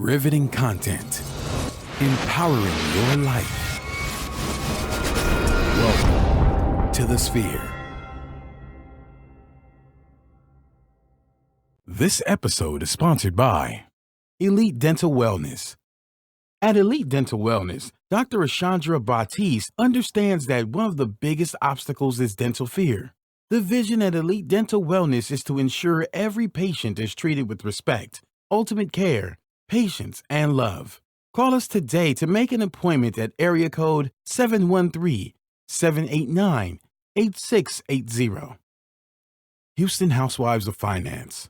Riveting content. Empowering your life. Welcome to The Sphere. This episode is sponsored by Elite Dental Wellness. At Elite Dental Wellness, Dr. Ashandra Batiste understands that one of the biggest obstacles is dental fear. The vision at Elite Dental Wellness is to ensure every patient is treated with respect, ultimate care, patience, and love. Call us today to make an appointment at area code 713-789-8680. Houston Housewives of Finance.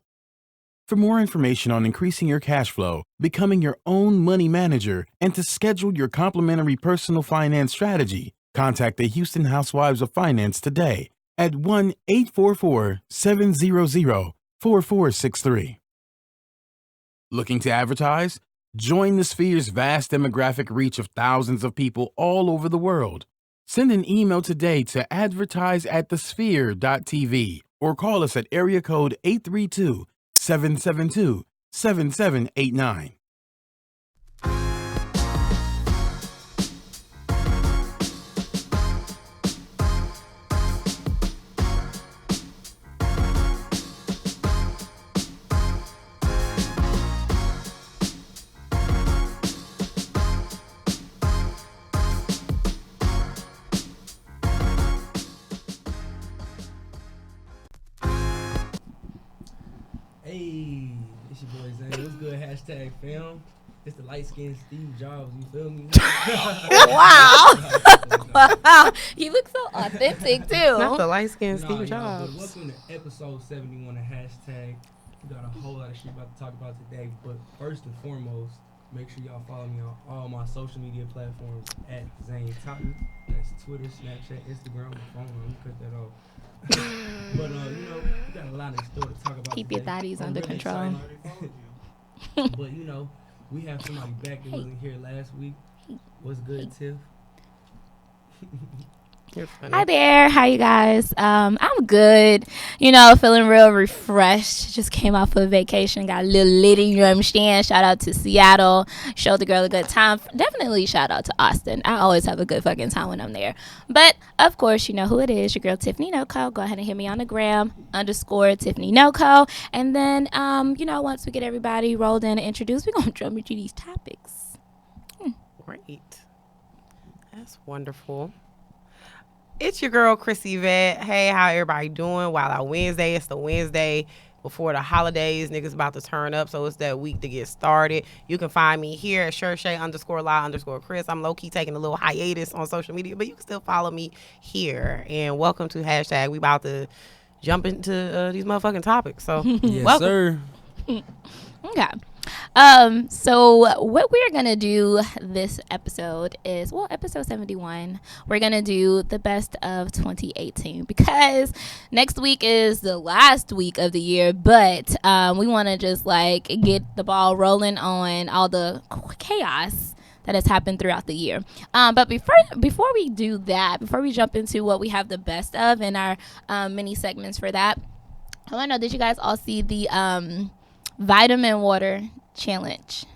For more information on increasing your cash flow, becoming your own money manager, and to schedule your complimentary personal finance strategy, contact the Houston Housewives of Finance today at 1-844-700-4463. Looking to advertise? Join the Sphere's vast demographic reach of thousands of people all over the world. Send an email today to advertise@thesphere.tv or call us at area code 832-772-7789. Hey, it's your boy Zane. What's good? Hashtag film. It's the light skinned Steve Jobs. You feel me? Wow. Wow. You look so authentic too. Not the light skinned Nah, Steve y'all, Jobs. but welcome to episode 71 of Hashtag. We got a whole lot of shit about to talk about today. But first and foremost, make sure y'all follow me on all my social media platforms at Zane Totten. That's Twitter, Snapchat, Instagram, my phone. Let me cut that off. But we got a lot in store to talk about. Keep today. your thotties I'm under really control. excited. But we have somebody back that wasn't here last week. What's good, Tiff? You're funny. Hi there. How you guys? I'm good. Feeling real refreshed. Just came off of vacation. Got a little litty, you know what I'm saying? Shout out to Seattle. Showed the girl a good time. Definitely shout out to Austin. I always have a good fucking time when I'm there. But, of course, you know who it is. Your girl, Tiffany Noco. Go ahead and hit me on the gram, _Tiffany Noco. And then, once we get everybody rolled in and introduced, we're going to jump into these topics. Great. That's wonderful. It's your girl, Chrissy Vet. Hey, how everybody doing? Wild Wednesday. It's the Wednesday before the holidays. Niggas about to turn up, so it's that week to get started. You can find me here at Shershay_Lie_Chris. I'm low-key taking a little hiatus on social media, but you can still follow me here. And welcome to Hashtag. We about to jump into these motherfucking topics. So, Yes, welcome. sir. Okay. So what we're going to do this episode is, episode 71, we're going to do the best of 2018 because next week is the last week of the year, but we want to just get the ball rolling on all the chaos that has happened throughout the year. But before we do that, before we jump into what we have the best of in our mini segments for that, I want to know, did you guys all see the vitamin water challenge?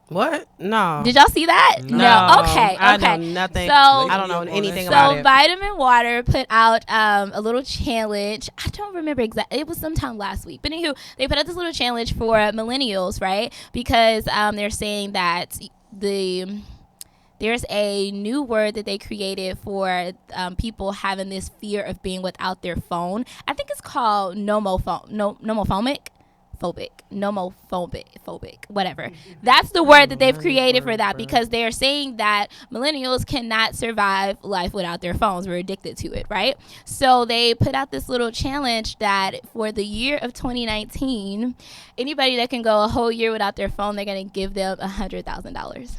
What? No. Did y'all see that? No. Okay. I know nothing. So I don't know anything about it. Vitamin Water put out a little challenge. I don't remember exactly. It was sometime last week. But anywho, they put out this little challenge for millennials, right? Because they're saying that there's a new word that they created for people having this fear of being without their phone. I think it's called nomophobic, whatever. That's the word that they've created for that, because they're saying that millennials cannot survive life without their phones. We're addicted to it, right? So they put out this little challenge that for the year of 2019, anybody that can go a whole year without their phone, they're going to give them $100,000.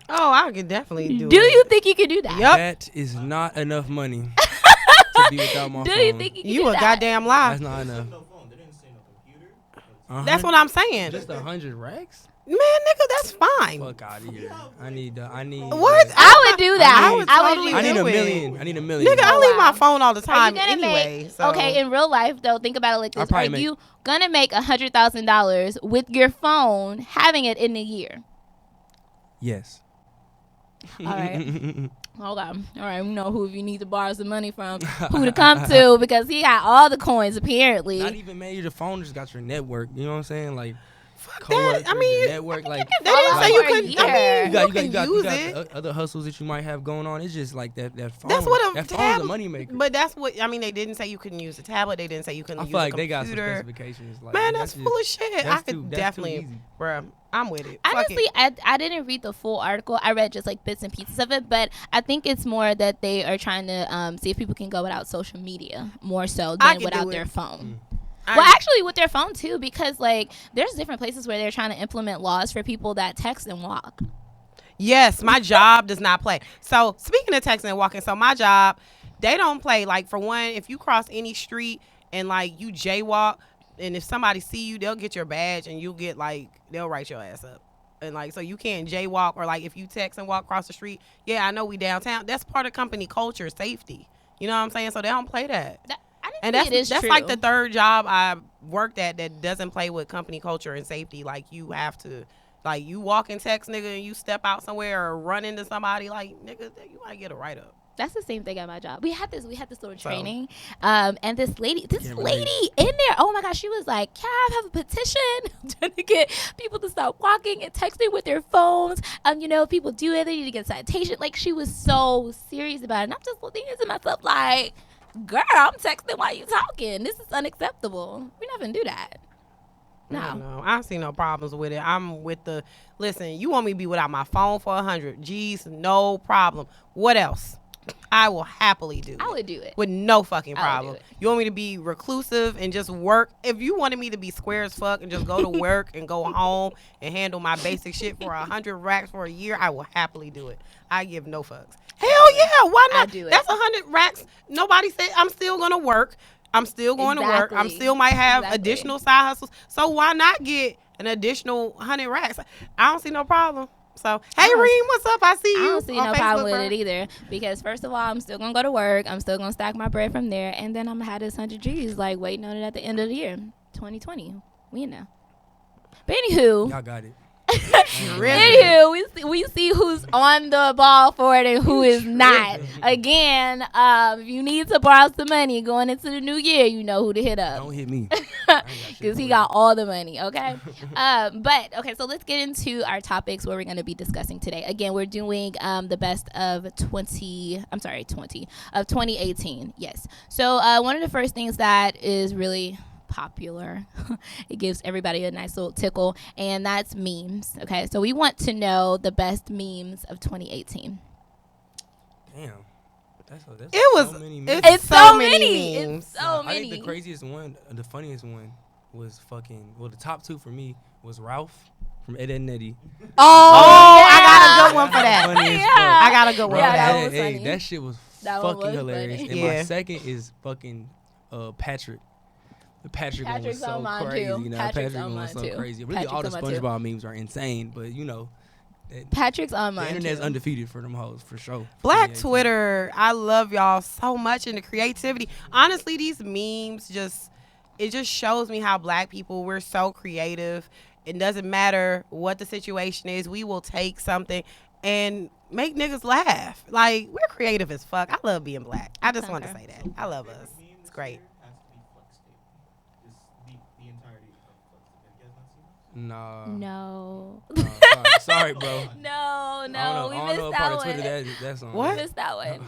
Oh, I could definitely do it. Do you think you could do that? Yup. That is not enough money to be without my Do phone. you think you could do You a that? goddamn lie. That's not enough. That's what I'm saying. Just 100 racks? Man, nigga, that's fine. Fuck out of here. I need. What? I would do that. I would I would totally do I need that. a do it. million. I need a million. Nigga, I Oh, leave wow. my phone all the Are you time gonna anyway. make So. okay in real life though? Think about it like I'll this: probably are make- you gonna make $100,000 with your phone having it in a year? Yes. All right. Hold on. All right, we know who if you need to borrow some money from, who to come to because he got all the coins apparently. Not even made your phone, just got your network. You know what I'm saying? Like, Fuck coworkers, that. I mean, your network. Like, they didn't say you for a couldn't. I year. mean, you you got, can you got, use you got it. other hustles that you might have going on. It's just like that phone. That's what a that phone's tab- a moneymaker. But that's what I mean. They didn't say you couldn't use the tablet. They didn't say you couldn't I use feel a like they got some computer. specifications. Like, Man, that's just- full of shit. I that's could too definitely, easy. bruh. I'm with it. Fuck Honestly, it. I didn't read the full article. I read just like bits and pieces of it, but I think it's more that they are trying to see if people can go without social media more so I than can without do their it. phone. I- Well, actually, with their phone too, because like there's different places where they're trying to implement laws for people that text and walk. Yes, my job does not play. So speaking of texting and walking, so my job, they don't play. Like for one, if you cross any street and like you jaywalk, and if somebody see you, they'll get your badge and you'll get like they'll write your ass up. And like so you can't jaywalk or like if you text and walk across the street. Yeah, I know we downtown. That's part of company culture, safety. You know what I'm saying? So they don't play that. I didn't And think it is that's true. like the third job I worked at that doesn't play with company culture and safety. Like you have to, like you walk and text nigga and you step out somewhere or run into somebody like nigga, you might get a write up. That's the same thing at my job. We had this little So- training, and this Can't lady relate. in there. Oh my gosh, she was like, "Can I have a petition trying to get people to stop walking and texting with their phones? You know, if people do it, they need to get citation." Like she was so serious about it, and I'm just thinking to myself, like, "Girl, I'm texting while you talking. This is unacceptable. We're not gonna do that." I don't No. know. I don't see no problems with it. I'm with the listen. You want me to be without my phone for 100 G's? No problem. What else? I will happily do. I it. would do it. With no fucking I would do problem. it. You want me to be reclusive and just work? If you wanted me to be square as fuck and just go to work and go home and handle my basic shit for 100 racks for a year, I will happily do it. I give no fucks. Hell yeah, why not? I do it. That's 100 racks. Nobody said I'm still gonna work. I'm still going to work. I'm Exactly. still might have Exactly. additional side hustles. So why not get an additional 100 racks? I don't see no problem. So hey, don't- Reem, what's up? I see you. I don't see on no problem Facebook, with bro. it either because first of all, I'm still gonna go to work. I'm still gonna stack my bread from there, and then I'm gonna have this 100 G's like waiting on it at the end of the year, 2020. We know. But anywho, Y'all got it. Really? anywho, we see who's on the ball for it and who is not. Again, if you need to borrow some money going into the new year, you know who to hit up. Don't hit me. I ain't got shit Because he for got all the money, okay? But, okay, so let's get into our topics where we're going to be discussing today. Again, we're doing the best of 2018. Yes. So one of the first things that is really popular, it gives everybody a nice little tickle, and that's memes, okay? So we want to know the best memes of 2018. Damn. That's It was. so many memes. It's so so many many. memes. It's so I many. think the craziest one, the funniest one, was fucking. Well, the top two for me was Ralph from Ed, Edd n Eddy. Oh, yeah. I got a good one for that. Funny as Yeah. fuck. I got a good one Yeah, for that that. was Hey, funny. that shit was That one fucking was hilarious. funny. And Yeah. my second is fucking Patrick. The Patrick one was Patrick's so on mine, crazy. too. You know, Patrick's Patrick on one was mine, so too. crazy. Really, all the Patrick's on mine, too. SpongeBob memes are insane, but you know, Patrick's on the mine, internet's too. undefeated for them hoes for sure. Black 2018. Twitter, I love y'all so much and the creativity. Honestly, these memes it just shows me how black people, we're so creative. It doesn't matter what the situation is. We will take something and make niggas laugh. Like, we're creative as fuck. I love being black. I just want to say that. I love us. It's great. Nah. No. Sorry, bro. No, I no, don't we know missed what that part of one. Twitter that's on. We What? missed that one.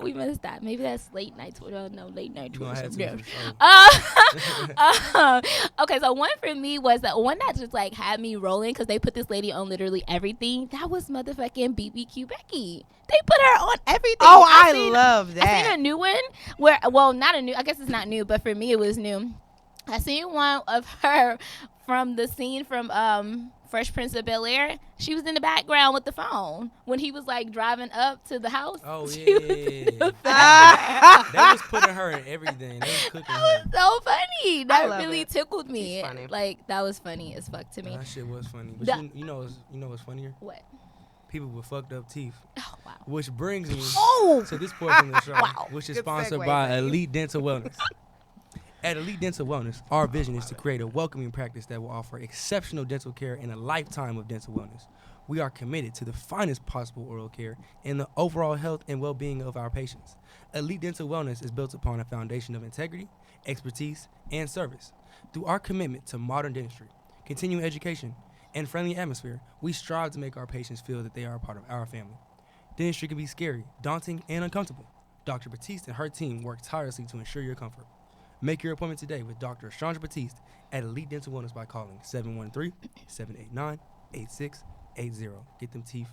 We missed that. Maybe that's late night Twitter. No, late night You gonna Twitter. have to Yeah. for sure. Okay, so one for me was that one that just like had me rolling because they put this lady on literally everything. That was motherfucking BBQ Becky. They put her on everything. Oh, I seen- love I seen a that. new one where, well, not a new. I guess it's not new, but for me it was new. I seen one of her from the scene from Fresh Prince of Bel-Air. She was in the background with the phone when he was like driving up to the house. Oh She yeah, was in the they was putting her in everything. They was cooking That her. was so funny. I That love really it. tickled me. She's funny. Like that was funny as fuck to me. That shit was funny. But The- you know what's funnier? What? People with fucked up teeth. Oh wow. Which brings me Oh. to this portion of the show, Wow. which is Good sponsored segue, by babe. Elite Dental Wellness. At Elite Dental Wellness, our vision is to create a welcoming practice that will offer exceptional dental care and a lifetime of dental wellness. We are committed to the finest possible oral care and the overall health and well-being of our patients. Elite Dental Wellness is built upon a foundation of integrity, expertise, and service. Through our commitment to modern dentistry, continuing education, and friendly atmosphere, we strive to make our patients feel that they are a part of our family. Dentistry can be scary, daunting, and uncomfortable. Dr. Batiste and her team work tirelessly to ensure your comfort. Make your appointment today with Dr. Chandra Batiste at Elite Dental Wellness by calling 713-789-8680. Get them teeth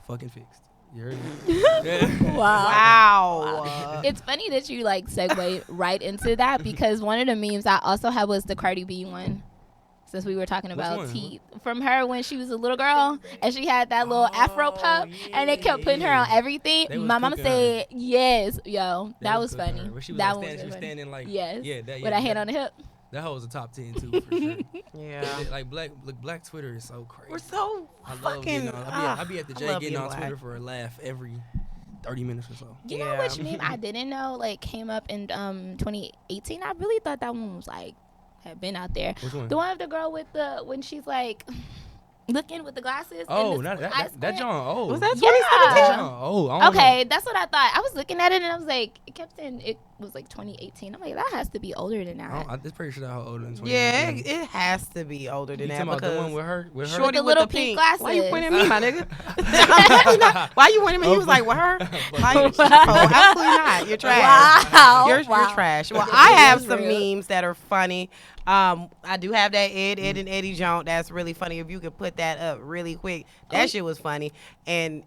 fucking fixed. You heard me? Yeah. Wow. It's funny that you like segue right into that because one of the memes I also had was the Cardi B one. Since we were talking about one? teeth from her when she was a little girl and she had that little afro puff and they kept putting her on everything. They was My mama cooking her. said yes, yo, that was cooking funny. her. But she was That like one standing, she was funny. standing like Yes. yeah, that, With her hand on the hip. That hoe was a top 10 too for sure. Yeah. Like black Twitter is so crazy. We're so I love fucking. getting on. I be at the I J love getting being on black. Twitter for a laugh every 30 minutes or so. You know Yeah. which meme I didn't know like came up in 2018? I really thought that one was like had been out there. Which one? The one of the girl with the when she's like looking with the glasses. Oh, and the not eye that squint. John. Oh, Was that Yeah. 2017? That John. Oh, I don't Okay, that's what I thought. I was looking at it and I was like, it kept saying it was like 2018. I'm like, that has to be older than know. that. I'm pretty sure that hoe older than 20. Yeah, it has to be older You than that talking about the one because with her? With her? Shorty the with little the pink Why you glasses. pointing at me, my nigga? Why you pointing at me? You was like, with her? Like, Wow. oh, absolutely not. You're trash. Wow. You're Wow. trash. Well, I have That's some real. memes that are funny. I do have that Ed and Eddie joint that's really funny. If you could put that up really quick, that shit was funny. And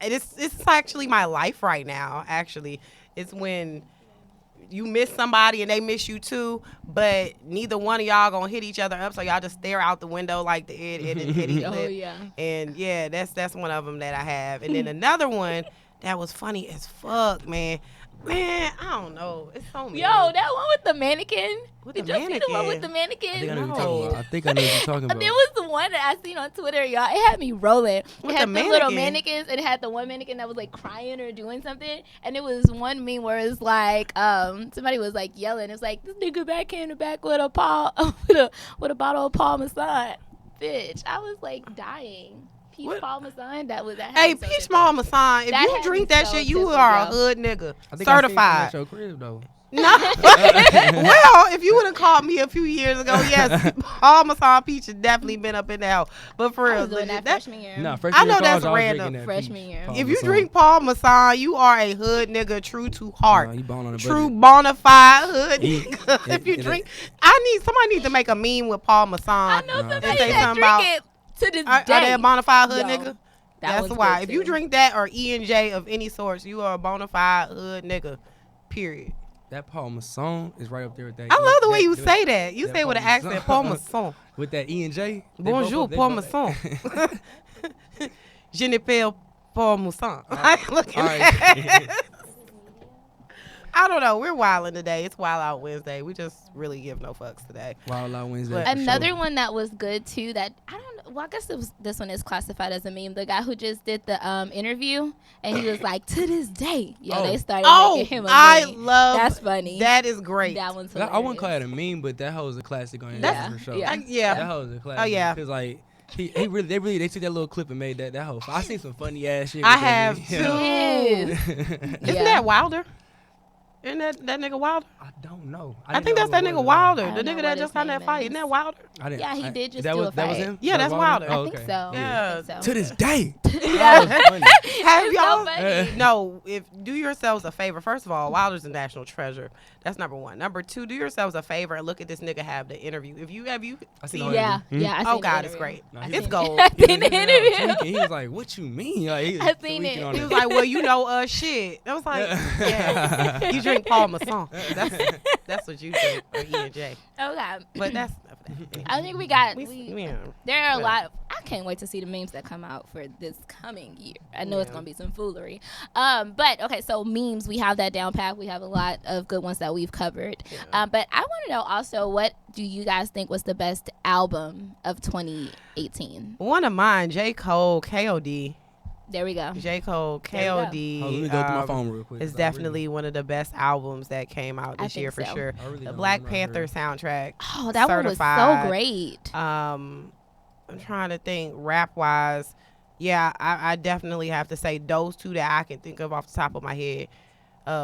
it's actually my life right now. Actually, it's when you miss somebody and they miss you too, but neither one of y'all gonna hit each other up, so y'all just stare out the window like the Ed and Eddie Oh clip. yeah. And yeah, that's one of them that I have. And then another one that was funny as fuck, man. Man, I don't know. It's so many. Yo, that one with the mannequin. With Did the y'all see the one with the mannequin? I think I know mannequin? what you're talking about. I think I know what you're talking about. There was the one that I seen on Twitter, y'all. It had me rolling. With It had the the little mannequin? mannequins, and it had the one mannequin that was like crying or doing something. And it was one meme where it's like, somebody was like yelling. It's like this nigga back came back with a with a bottle of Parmesan. Bitch, I was like dying. Peach What? Parmesan. That Hey, had me so Peach tickled. Parmesan, if That you had drink me that so shit, you tickled, are a yo. hood nigga. I think I seen some at Certified. your crib though. No. Well, if you would have called me a few years ago, yes, Parmesan peach has definitely been up in the house. But for I real, was doing that that- freshman year. Nah, I freshman know year that's college, I was random. drinking that Freshman peach year. if you Parmesan. drink Parmesan, you are a hood nigga, true to heart. Nah, you ballin' on a True budget. bona fide hood He- nigga. If you it- drink, somebody needs to make a meme with Parmesan. I know Nah, somebody they say that something drink about- it to this Are day. they a bona fide hood Yo, nigga? that That's was why. good If you too. drink that or E&J of any sorts, you are a bona fide hood nigga. Period. That Parmesan is right up there with that. I love the way you say that. You that say with an Parmesan. accent, Parmesan. With that E and J. Bonjour, Parmesan. Je ne parle Parmesan. Look All at that. right. I don't know. We're wilding today. It's Wild Out Wednesday. We just really give no fucks today. Wild Out Wednesday. But- for Another sure. one that was good too. That I don't know. Well, I guess this one is classified as a meme. The guy who just did the interview and he was like, "To this day, yeah." Oh. They started Oh, making him a I meme. love That's funny. That is great. That one's I hilarious. wouldn't call it a meme, but that hoe is a classic on That's- Instagram for sure. yeah. Yeah. That hoe is a classic. Oh, yeah. Cause like they took that little clip and made that hoe. I seen some funny ass shit. I with that have nigga. Yes. Isn't Yeah. that Wilder? Isn't that nigga Wilder? I don't know. I didn't think know that's that who it nigga was. Wilder. I The don't know nigga what that his just had that name fight. is. Isn't that Wilder? I didn't, Yeah, he did just that do was, a That was fight. him? Yeah, That that's was Wilder. Oh, I think okay. so. Yeah. I think so. To this day. Yeah. That was funny. Have It's y'all? so funny. No, do yourselves a favor. First of all, Wilder's a national treasure. That's number one. Number two, do yourselves a favor and look at this nigga have the interview. Have you I seen seen? all Yeah, Hmm? yeah. I Oh seen the God, it's interview. great. No, he It's was- gold. I He seen was the in there interview. tweaking. He was like, "What you mean?" Like, he was I seen tweaking it. on He was like, "Well, you know, shit." I was like, "Yeah, you drink Paul Masson. That's what you drink, or E&J. Okay. But that's. I think we got. Yeah. There are a Yeah. lot. I can't wait to see the memes that come out for this coming year. I know it's Yeah. gonna be some foolery. But okay, so memes, we have that down pat. We have a lot of good ones that we've covered. Yeah. But I want to know also, what do you guys think was the best album of 2018? One of mine, J. Cole, KOD. There we go. J. Cole, There we go. KOD. Let me go through my phone real quick. It's 'cause I definitely one of the best albums that came out I this year think for so. sure. I really The don't Black remember. Panther soundtrack. Oh, that one was so Certified. great. I'm trying to think rap wise. Yeah, I definitely have to say those two that I can think of off the top of my head,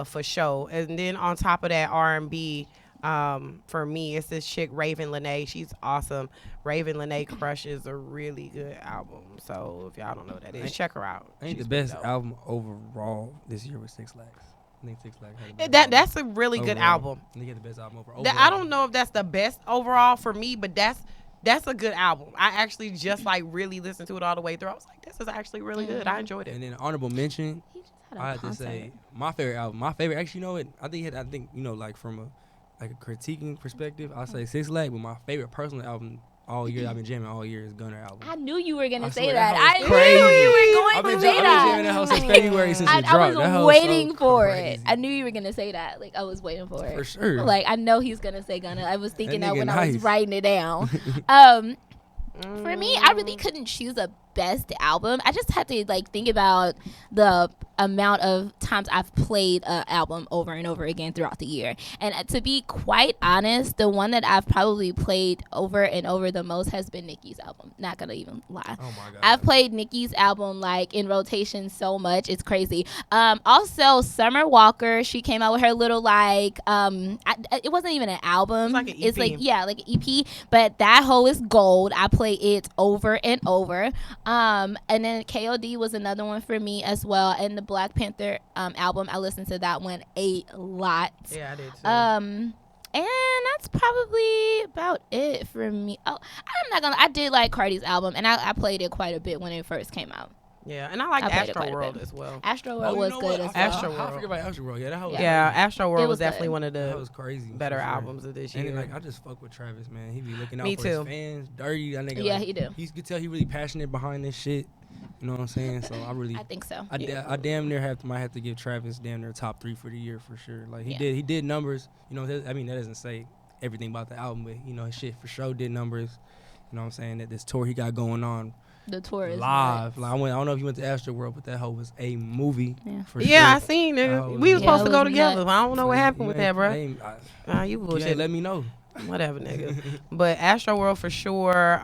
for sure. And then on top of that, R&B, for me, it's this chick Raven Lenae. She's awesome. Raven Lenae Crush is a really good album. So if y'all don't know what that is, check her out. I think the She's pretty best dope. album overall this year was 6 Lakhs. I think 6 Lakhs had the best That's a really good overall. album. I think he had the best album overall. I don't know if that's the best overall for me, but that's a good album. I actually just like really listened to it all the way through. I was like, this is actually really good. I enjoyed it. And then honorable mention, He just had a I had to concert. say my favorite album. Actually, you know what? I think you know, like from a critiquing perspective, I say 6 Lakh. But my favorite personal album all year, I've been jamming all year, is Gunner album. I knew you were gonna I say swear, that. that I hoe knew is you crazy. were going I've to been say that. jamming that hoe since February since it I dropped. That hoe was is so waiting for crazy. it. I knew you were gonna say that. Like, I was waiting for it. For sure. Like, I know he's gonna say Gunna. I was thinking that nigga when I was nice. writing it down. For me, I really couldn't choose a best album. I just had to like think about the amount of times I've played an album over and over again throughout the year. And to be quite honest, the one that I've probably played over and over the most has been Nicki's album. Not gonna even lie. Oh my god. I've played Nicki's album like in rotation so much, it's crazy. Also, Summer Walker, she came out with her little like it wasn't even an album. It's like an It's EP. like, yeah, like an EP. But that hoe is gold. I play it over and over. And then KOD was another one for me as well. And the Black Panther album, I listened to that one a lot. Yeah, I did too. And that's probably about it for me. Oh, I did like Cardi's album, and I played it quite a bit when it first came out. yeah, and I like I played it Astro quite a World bit. as well. Astro Oh, World you was know good what? as I well. Astro I World. forget about Astro World. Yeah, that hoe was Yeah, Astro World It was was definitely good. one of that the was crazy. better for sure. albums of this And year. then, like, I just fuck with Travis, man. He be looking out Me for too. his fans. Dirty, that nigga. Yeah, like, he do. You could tell he really passionate behind this shit. You know what I'm saying? So I really, I think so. I damn near might have to give Travis damn near top 3 for the year for sure. Like Yeah. he did numbers. You know, I mean that doesn't say everything about the album, but you know his shit for sure did numbers. You know what I'm saying? That this tour he got going on The tour is live. nuts. Like I don't know if you went to Astro World, but that hoe was a movie. Yeah. For Yeah, I sure. seen it. Oh, We was yeah. supposed to it go was together. nuts. I don't know what happened with that, bro. You You ain't bullshit. let me know. Whatever, nigga. But Astro World for sure.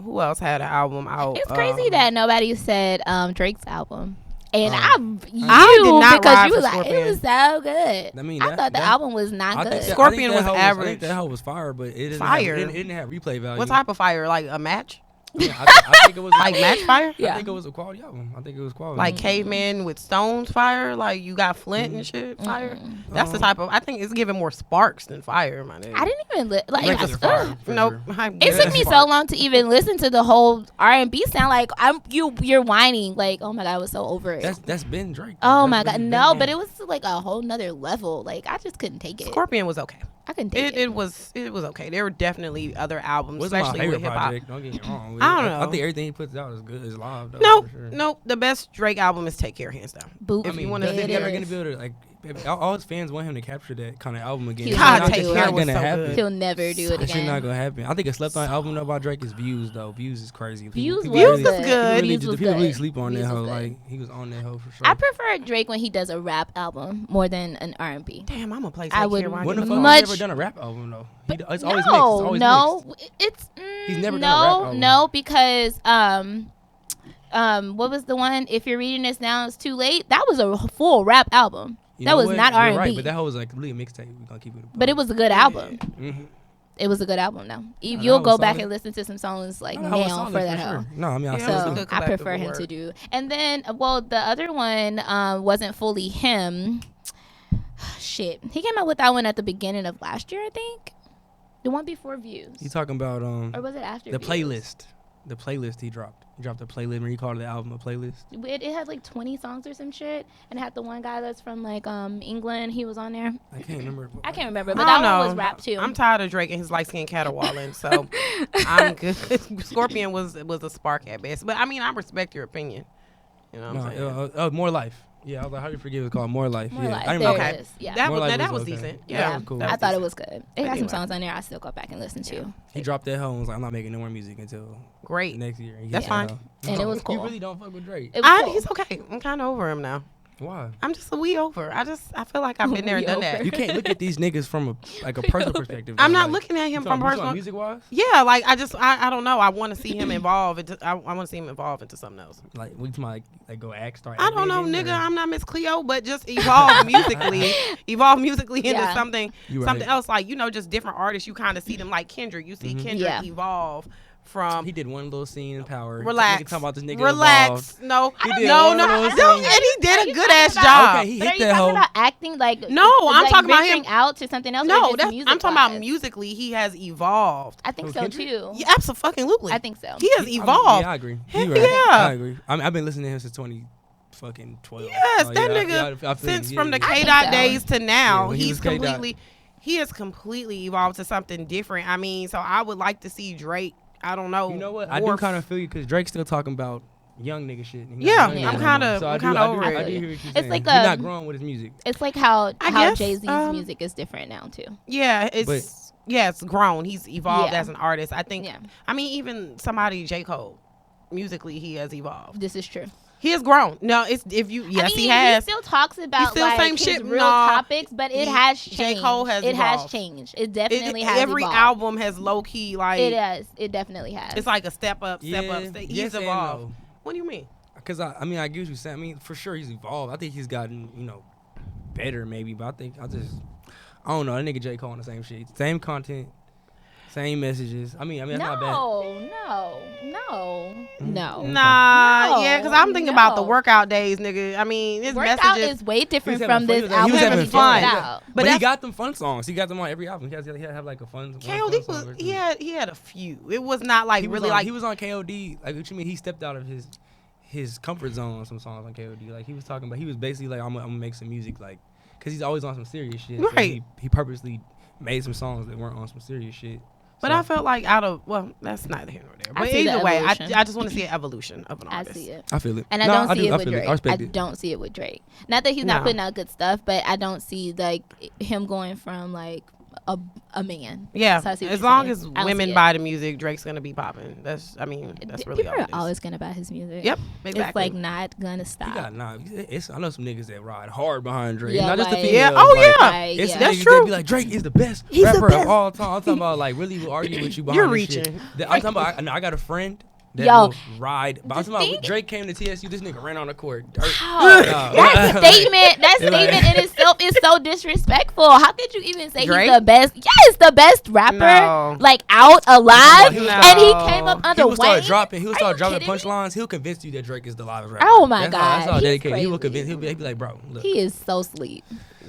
Who else had an album out? It's crazy that nobody said Drake's album. And I did not because ride you for was like, Scorpion. it was so good. I mean, I that- thought the that- album was not I good. think that- Scorpion I think was that hoe I average. think that hoe was fire, but it didn't Fire. Have, it didn't have replay value. What type of fire? Like a match? Yeah, I think it was Like match fire? Yeah. I think it was a quality album. I think it was quality. Like caveman with stones fire? Like you got flint and shit fire? That's the type of. I think it's giving more sparks than fire, my nigga. I didn't even like. Drake is fire, for Nope. sure. It took me so long to even listen to the whole R&B sound. Like you're whining. Like, oh my god, I was so over it. That's been Drake. Oh That's my really god, been no! him. But it was like a whole nother level. Like I just couldn't take it. Scorpion was okay. I couldn't take it. It was okay. There were definitely other albums, Wasn't my especially with favorite hip hop. project. Don't get me wrong. I don't know. I think everything he puts out is good. Is live though. Nope, for sure. nope. The best Drake album is Take Care, hands down. Boot. I If mean, you wanna they're sit never there- gonna be able to like. All his fans want him to capture that kind of album again. He'll It's never not- do it's it. not was gonna so happen. good. He'll never do it That shit again. not gonna happen. I think a slept on album about Drake is Views though. Views is crazy. Views people was really- good. people really Views just- was people really good. sleep on Views that was hoe. good. Like he was on that hoe for sure. I prefer Drake when he does a rap album more than an R&B. Damn, I'm gonna play I Take would Care. while When the you fuck do much- has he ever done a rap album though? It's always mixed. It's No, always no, mixed. it's He's never done a rap no, album. no, because what was the one? If you're reading this now, it's too late. That was a full rap album. You That know was what? not You're R&B. Right, but that hoe was like really a mixtape. We're gonna keep it. But it was a good album. Mhm. It was a good album, though. that You'll was go back solid. and listen to some songs like No, that was now solid for that sure. hoe. No, I mean I Yeah, still it was So a do. good I prefer collectible him work. to do. And then, well, the other one wasn't fully him. Shit, he came out with that one at the beginning of last year, I think. The one before Views, You talking about or was it after the Views? playlist? the playlist he dropped. He dropped a playlist. When he called the album a playlist. It had like 20 songs or some shit, and it had the one guy that's from like England. He was on there. I can't remember. I can't remember, but I that don't one was know. rap too. I'm tired of Drake and his light skin caterwauling, so I'm good. Scorpion was a spark at best, but I mean I respect your opinion. You know what I'm saying? No, More Life. Yeah, I was like, how do you forgive it? It's called More Life. More yeah, Life. I There remember. it is. Yeah. That More was Life that was was okay. decent. Yeah, Yeah, that was cool. I thought it was good. It got some Anyway. songs on there I still go back and listen to. He dropped that hoe and was like, I'm not making no more music until great. next year. He That's said, fine. no. And it was You cool. really don't fuck with Drake. It was cool. He's okay. I'm kind of over him now. Why? I'm just a wee over. I feel like I've been there and We done that. over. You can't look at these niggas from a personal perspective. I'm though, not like, looking at him you from talking personal. music wise. Yeah, like I don't know. I want to see him evolve. I want to see him evolve into something else. Like we talking like go act start. I don't know, animating, nigga. or- I'm not Miss Cleo, but just evolve musically into Yeah. something You right. something else. Like just different artists. You kind of see them like Kendrick. You see Kendrick Yeah. evolve from. He did one little scene in Power. Relax. Nigga talking about this nigga Relax. evolved. No. He did No. one No. little No. scene. And he did Are a you good talking ass about- job. Okay, he But are hit you that talking hoe. about acting like No, I'm like talking about him- venturing out to something else? or No, just I'm talking about music-wise? musically. He has evolved. I think Who, so Kendrick? too. Yeah, absolutely. I think so. He has evolved. Yeah, I agree. Heck You right. yeah. I agree. I mean, I've been listening to him since 2012. Yes, So, that yeah, nigga I feel since you. from the Yeah, I K think Dot so. days to now, Yeah, when he he's was K-Dot. completely he has completely evolved to something different. I mean, so I would like to see Drake. I don't know. You know what? I do morph. kind of feel you because Drake's still talking about young nigga shit. and he Yeah, not young I'm no kinda- more. So I'm I do- kinda I do- over I it. do hear what you're It's saying. like, He's not um, growing with his music. It's like how I guess, Jay Z's um, music is different now too. Yeah, it's grown. He's evolved Yeah. as an artist. I think. Yeah, I mean, even somebody J Cole, musically he has evolved. this is true. He has grown. No, it's if you yes I mean, he has. He still talks about still like same his shit. real No, topics, but it has J. changed. Cole has it has evolved. changed. It definitely has Every evolved. album has low key like It has. It definitely has. it's like a step up. He's yes and evolved. no. What do you mean? Because I mean, I get what you're saying. I mean, for sure he's evolved. I think he's gotten better maybe, but I don't know. That nigga J Cole on the same shit, same content, same messages. I mean that's not bad. No. Nah, No, yeah, because I'm thinking about the no. workout days, nigga. I mean, his Workout messages. is way different He was from having this fun. He album was that having he fun. just put Yeah. out. But But he that's- got them fun songs. He got them on every album. He have like a fun. KOD fun song was or two. he had a few. It was not like He was really on, like he was on KOD. Like what you mean? He stepped out of his comfort zone on some songs on KOD. Like he was talking about. He was basically like, I'm gonna make some music like, cause he's always on some serious shit. So Right. he purposely made some songs that weren't on some serious shit. But So, I felt like that's neither here nor there. I But see the either way, evolution. I just want to see an evolution of an I artist. see it. I feel it. And I No, don't see do. it I with feel Drake. I respect I it. don't see it with Drake. Not that he's not No. putting out good stuff, but I don't see like him going from like a man. Yeah, So I see what as you're long saying. as I don't women see it. buy the music, Drake's gonna be popping. That's really People all are it is. always gonna buy his music. Yep, It's exactly. like not gonna He stop. got I know some niggas that ride hard behind Drake. Yeah, Not just the like- females. Yeah, oh, like, yeah. Like, It's yeah. That's niggas true. that be like, Drake is the best He's the rapper best. of all time. I'm talking about like really will argue with you behind You're this shit. reaching. I'm talking about I got a friend that Yo, will ride. But I'm the talking about thing- when Drake came to TSU, this nigga ran on the court. Oh, that statement, that You're like- statement in itself is so disrespectful. How could you even say Drake? he's the best? Yes, the best rapper, No. like out alive, No. and he came up He under will start Wayne. dropping. He will Are start you dropping kidding me? punchlines. He'll convince you that Drake is the livest rapper. Oh my That's all God, he's dedicated. He will crazy. convince. He'll be like, bro, look. He is so sleep.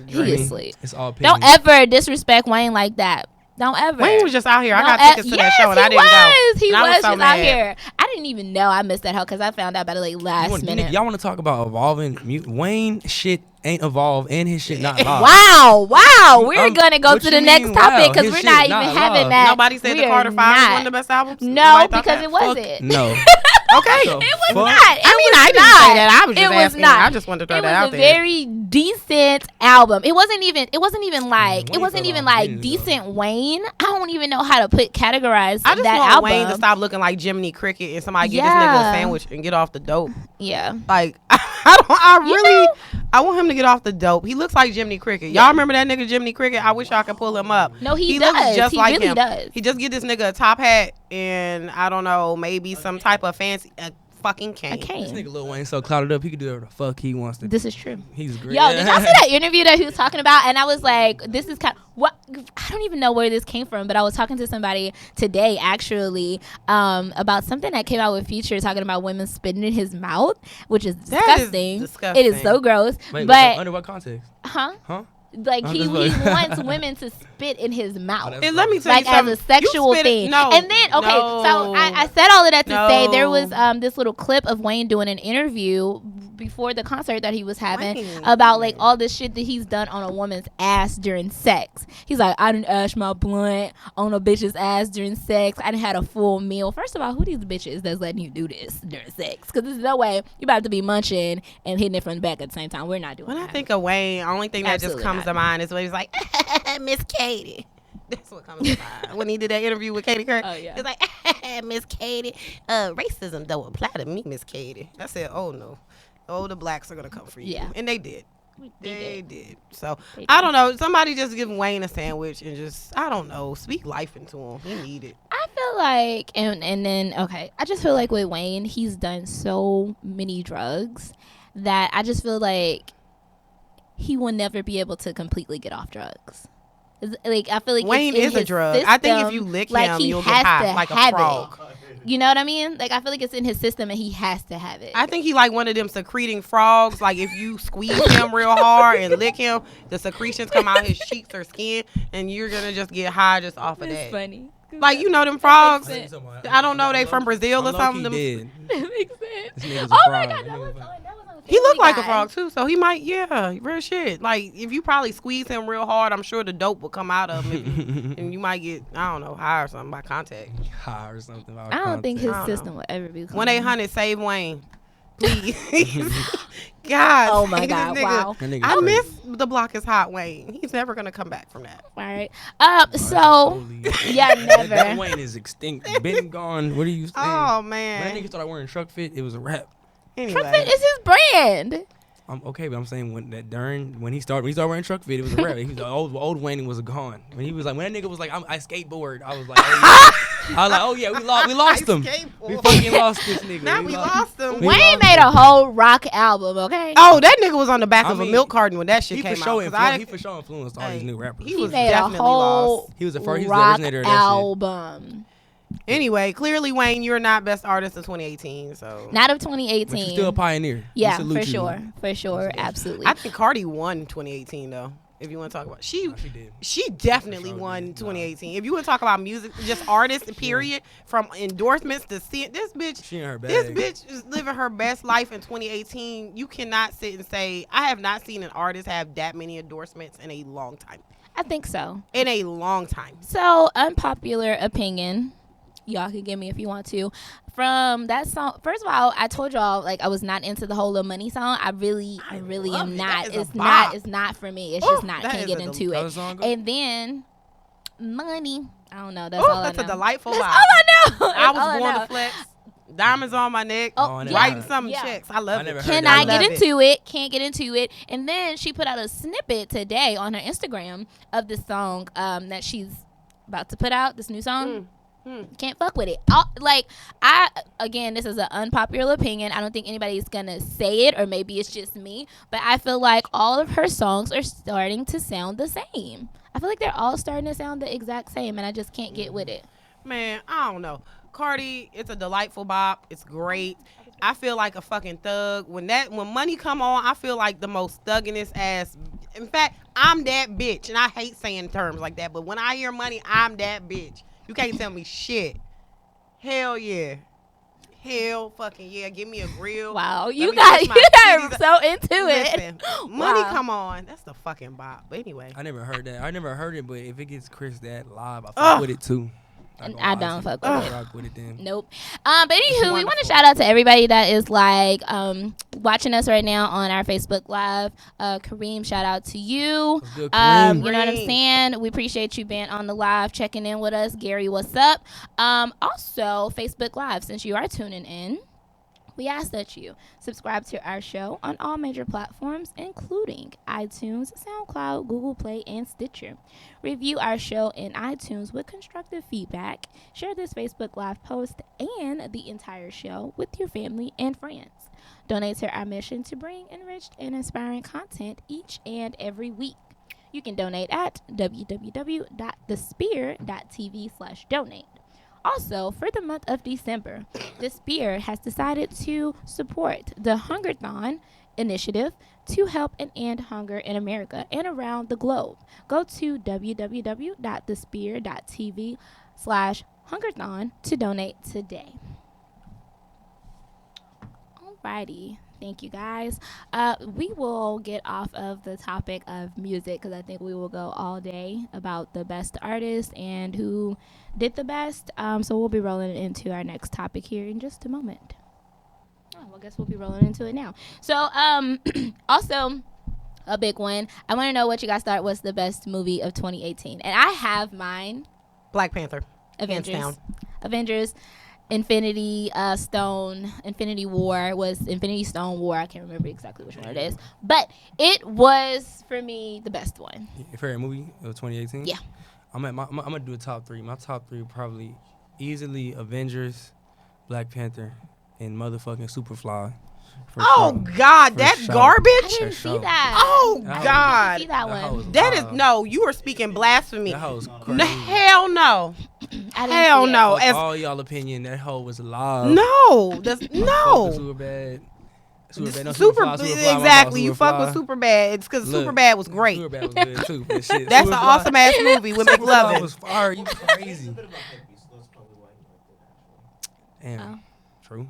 He I mean, is sleep. It's all Don't opinion. ever disrespect Wayne like that. Don't ever. Wayne was just out here. I Don't got tickets to that show and I didn't go. He And I was so just mad. out here. I didn't even know I missed that hoe because I found out about it like last minute. Y'all want to talk about evolving? Wayne shit ain't evolved and his shit not live. Wow. We're gonna go what to you the next mean, topic wow? because His we're shit not not even having live. that. Nobody said the We're Carter Five was one of the not. best albums. No, Nobody thought because that? it wasn't. No. Okay. So, It was fuck. not. I didn't not. say that. I was just It was asking. not. I just wanted to throw It that out was a there. very decent album. It wasn't even like Wayne fell off minutes ago. decent Wayne. I don't even know how to categorize I just that want album. Wayne to stop looking like Jiminy Cricket and somebody get this nigga Yeah. a sandwich and get off the dope. Yeah. Like I You really know- I want him to get off the dope. He looks like Jiminy Cricket. Y'all remember that nigga Jiminy Cricket? I wish y'all could pull him up. No, he looks does. just He like really him. does. He just get this nigga a top hat and I don't know, maybe some type of fancy fucking cane. I This can't. nigga Lil Wayne so clouded up, he can do whatever the fuck he wants to do. This is true. He's great. Yo, did y'all see that interview that he was talking about? And I was like, this is kind of what I don't even know where this came from, but I was talking to somebody today actually about something that came out with Future talking about women spitting in his mouth, which is That is disgusting. disgusting. It is so gross. Wait, but under what context? huh? Huh? Like I'm he just like- wants women to spit in his mouth. that's- And let me tell Like you as something. a sexual You spit it- thing. No, And then so no, I said all of that to say there was no. this little clip of Wayne doing an interview before the concert that he was having Wayne. about like all this shit that he's done on a woman's ass during sex. He's like, I didn't ash my blunt on a bitch's ass during sex. I didn't had a full meal. First of all, who these bitches that's letting you do this during sex? Because there's no way you about to be munching and hitting it from the back at the same time. We're not doing When I that. think of Wayne, only thing that Absolutely just comes not. to mind is when he's like, Miss Katie. That's what comes to mind. When he did that interview with Katie Kirk. Oh, yeah. He's like, Miss Katie, racism don't apply to me, Miss Katie. I said, oh no. Oh, the blacks are going to come for you. Yeah. And they did. They They did. So, They I did. don't know. Somebody just give Wayne a sandwich and just, I don't know, speak life into him. He need it. I feel like, and then okay, I just feel like with Wayne, he's done so many drugs that I just feel like he will never be able to completely get off drugs. Like I feel like Wayne it's in is a his drug. I think if system, you lick like, him, he you'll has get high to like a have frog. it. You know what I mean? Like I feel like it's in his system and he has to have it. I think he like one of them secreting frogs. Like if you squeeze him real hard and lick him, the secretions come out his cheeks or skin, and you're gonna just get high just off of that. funny. Like you know them frogs. sense. I don't know, they from Brazil or something. Them- Dead. That makes sense. This nigga's a Oh my frog. god, That that was nigga's on He looked Family like a Guy. frog too, so he might, yeah, real shit. Like if you probably squeeze him real hard, I'm sure the dope will come out of him, and you might get, I don't know, high or something by contact. high or something. I don't think his I don't know. system will ever be. 1-800 save Wayne, please. God, Oh my this god! nigga- Wow. That nigga I crazy. miss the block is hot Wayne. He's never gonna come back from that. All right. So Totally- yeah, That never. Wayne is extinct. Been gone. What are you saying? Oh When that man. nigga started wearing truck fit, it was a wrap. Truck Anyway, Fit is his brand. I'm okay, but I'm saying when he started wearing truck fit, it was a wrap. He was old Wayne was gone. When he was like, when that nigga was like, I skateboard, I was like, oh yeah, we lost him. We skateboard. fucking lost this nigga. Now we lost him. We Wayne lost made him. a whole rock album. Okay. Oh, that nigga was on the back I of a mean, milk carton when that shit He came for sure out. 'cause I- he for sure influenced all these Hey, new rappers. he He was made a definitely whole lost. He was the first. He was the rock originator of that shit. album. Anyway, clearly Wayne, you're not best artist of 2018. So Not of But 2018. you're still a pioneer. We Yeah, salute for you. sure. For sure. Absolutely. I think Cardi won 2018 though. If you want to talk about Nah, she did. she definitely sure won did. 2018. If you want to talk about music, just artists, period, from endorsements to see this bitch. She in her bag. This bitch is living her best life in 2018. You cannot sit and say I have not seen an artist have that many endorsements in a long time. I think so. In a long time. So, unpopular opinion. Y'all can give me if you want to. From that song, first of all, I told y'all like I was not into the whole Lil Money song. I really love am it. not. That is a It's bop. not. It's not for me. It's Ooh, just not. that Can't is get a into How the it. song go? And then money. I don't know. That's Ooh, all that's I a know. delightful That's vibe. all I know. I That's all was born know. to flex. Diamonds on my neck. Oh, I never yeah. Writing heard some Yeah. checks. I love I it. never heard Can that. I I get love into it? Can't get into it. And then she put out a snippet today on her Instagram of this song that she's about to put out, this new song. Can't fuck with it. Again, this is an unpopular opinion. I don't think anybody's gonna say it, or maybe it's just me, but I feel like all of her songs are starting to sound the same. I feel like they're all starting to sound the exact same, and I just can't get with it. Man, I don't know. Cardi, it's a delightful bop. It's great. I feel like a fucking thug. When money come on, I feel like the most thugginest ass. In fact, I'm that bitch. And I hate saying terms like that, but when I hear money, I'm that bitch. You can't tell me shit. Hell yeah. Hell fucking yeah. Give me a grill. Wow, Let you me got touch my titties. so into Listen, it. money Wow. come on. That's the fucking bop. But anyway. I never heard that. I never heard it, but if it gets Chris that live, I fuck Ugh. with it too. Not And gonna I lie don't to you. fuck with I it. rock with it then. Nope. But anywho, we want wonderful. to shout out to everybody that is like watching us right now on our Facebook Live. Kareem, shout out to you. What's good, You Kareem? know what I'm Kareem. saying? We appreciate you being on the live, checking in with us. Gary, what's up? Also, Facebook Live, since you are tuning in, we ask that you subscribe to our show on all major platforms, including iTunes, SoundCloud, Google Play, and Stitcher. Review our show in iTunes with constructive feedback. Share this Facebook Live post and the entire show with your family and friends. Donate to our mission to bring enriched and inspiring content each and every week. You can donate at www.thespear.tv/donate. Also, for the month of December, the Spear has decided to support the Hungerthon initiative to help and end hunger in America and around the globe. Go to www.thespear.tv/hungerthon to donate today. Alrighty. Thank you, guys. We will get off of the topic of music because I think we will go all day about the best artists and who did the best. So we'll be rolling into our next topic here in just a moment. Oh, well, I guess we'll be rolling into it now. So, also a big one. I want to know what you guys thought was the best movie of 2018, and I have mine. Black Panther. Hands Avengers. down. Avengers. Infinity Stone War. I can't remember exactly which one it is, but it was for me the best one. Your favorite movie of 2018? Yeah. I'm gonna do a top three. My top three probably easily Avengers, Black Panther, and motherfucking Superfly. For Oh sure. God, For that's sure. I garbage. didn't For see sure. that. Oh That God, See that That hoe one. was that is wild. no. You are speaking blasphemy. That hoe was No, crazy. hell no. I didn't Hell see it. no. Fuck As all y'all opinion, that hoe was live. no, that's no. Super bad. No, Super, Superfly, my fault, exactly. You fuck with Superfly. Super Bad. It's because Look, Super Bad was great. Superbad was good too. But shit, That's an Superfly- awesome ass movie with Superfly McLovin. was fire. You crazy. Damn. Oh. True.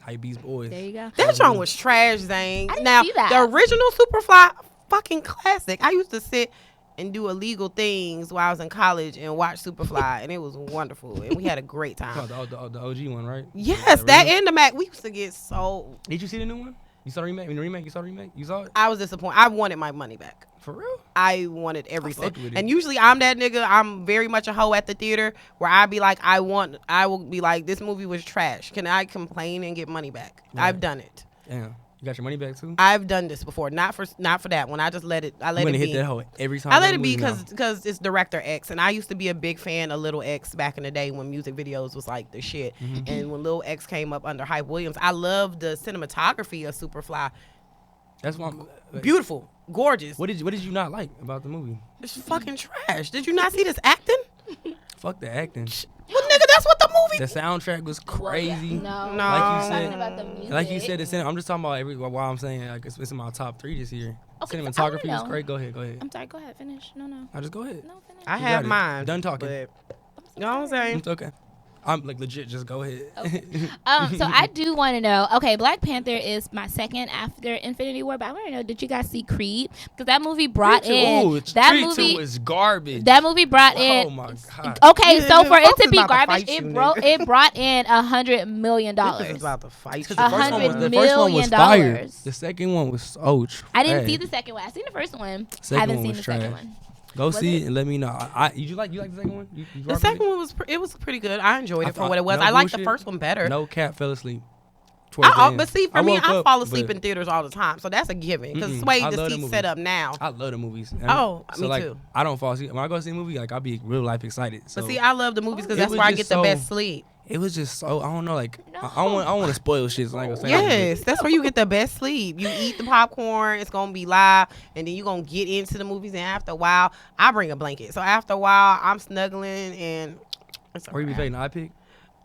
Hypebeast boys. There you go. That song was trash, Zane. I didn't Now see that. the original Superfly, fucking classic. I used to sit and do illegal things while I was in college and watch Superfly, and it was wonderful. And we had a great Oh, time. the OG one, right? Yes, The that original? and the Mac. We used to get so. Did you see the new one? You saw the remake? In the remake, you saw the remake? You saw it? I was disappointed. I wanted my money back. For real? I wanted every fuck cent. with it. And usually I'm that nigga. I'm very much a hoe at the theater where I be like, I will be like, this movie was trash. Can I complain and get money back? Right. I've done it. Damn. You got your money back too? I've done this before. Not for that one. I just let it. I I'm let gonna it hit be. that hoe every time. I let that it be movie now. because it's Director X, and I used to be a big fan of Little X back in the day when music videos was like the shit. Mm-hmm. And when Lil X came up under Hype Williams, I loved the cinematography of Superfly. That's why. I'm, like, Beautiful, gorgeous. What did you not like about the movie? It's fucking trash. Did you not see this acting? Fuck the acting. Well, nigga, that's what the movie. The soundtrack was crazy. No. No. I'm Like you talking said- about the music. Like you said, I'm just talking about why I'm saying like it's in my top 3 this year. Okay, I Cinematography wanna was know. great. Go ahead. I'm sorry. Go ahead. Finish. No. I just go ahead. No, finish. I You have got it. mine. Done talking. But, you know what I'm saying? It's okay. I'm like legit. Just go ahead. So I do want to know. Okay, Black Panther is my second after Infinity War, but I want to know: did you guys see Creed? Because that movie brought in Ooh, that Creed movie. 2 is garbage. That movie brought in. Oh my god. Okay, Yeah, so for it folks to is be about to garbage, fight you, it brought in $100 million. This is about to fight. The you. first one was- $100 the first one was fire. million. The second one was so I didn't trash. see the second one. I seen the first one. Second I haven't one seen was the second trash. one. Go Was see it? it and let me know. You like the second one? You The rock with second it? one was pretty good. I enjoyed I it for thought- what it was. no I liked the bullshit. first one better. No cat fell asleep. towards the end. But see, for me, woke I up, fall asleep but in theaters all the time, so that's a given. Because Mm-mm. Sway, I the love the seat's movie. set up now. I love the movies. Oh, so me like, too. I don't fall asleep when I go see a movie. Like I be real life excited. So But see, I love the movies because It that's was where I just get the so- best sleep. it was just so I don't know. Like I don't want to spoil shit. So I ain't gonna say Yes, that's where you get the best sleep. You eat the popcorn, it's gonna be live, and then you're gonna get into the movies. And after a while, I bring a blanket. So after a while, I'm snuggling and. It's Or you be alright. fading eye pick.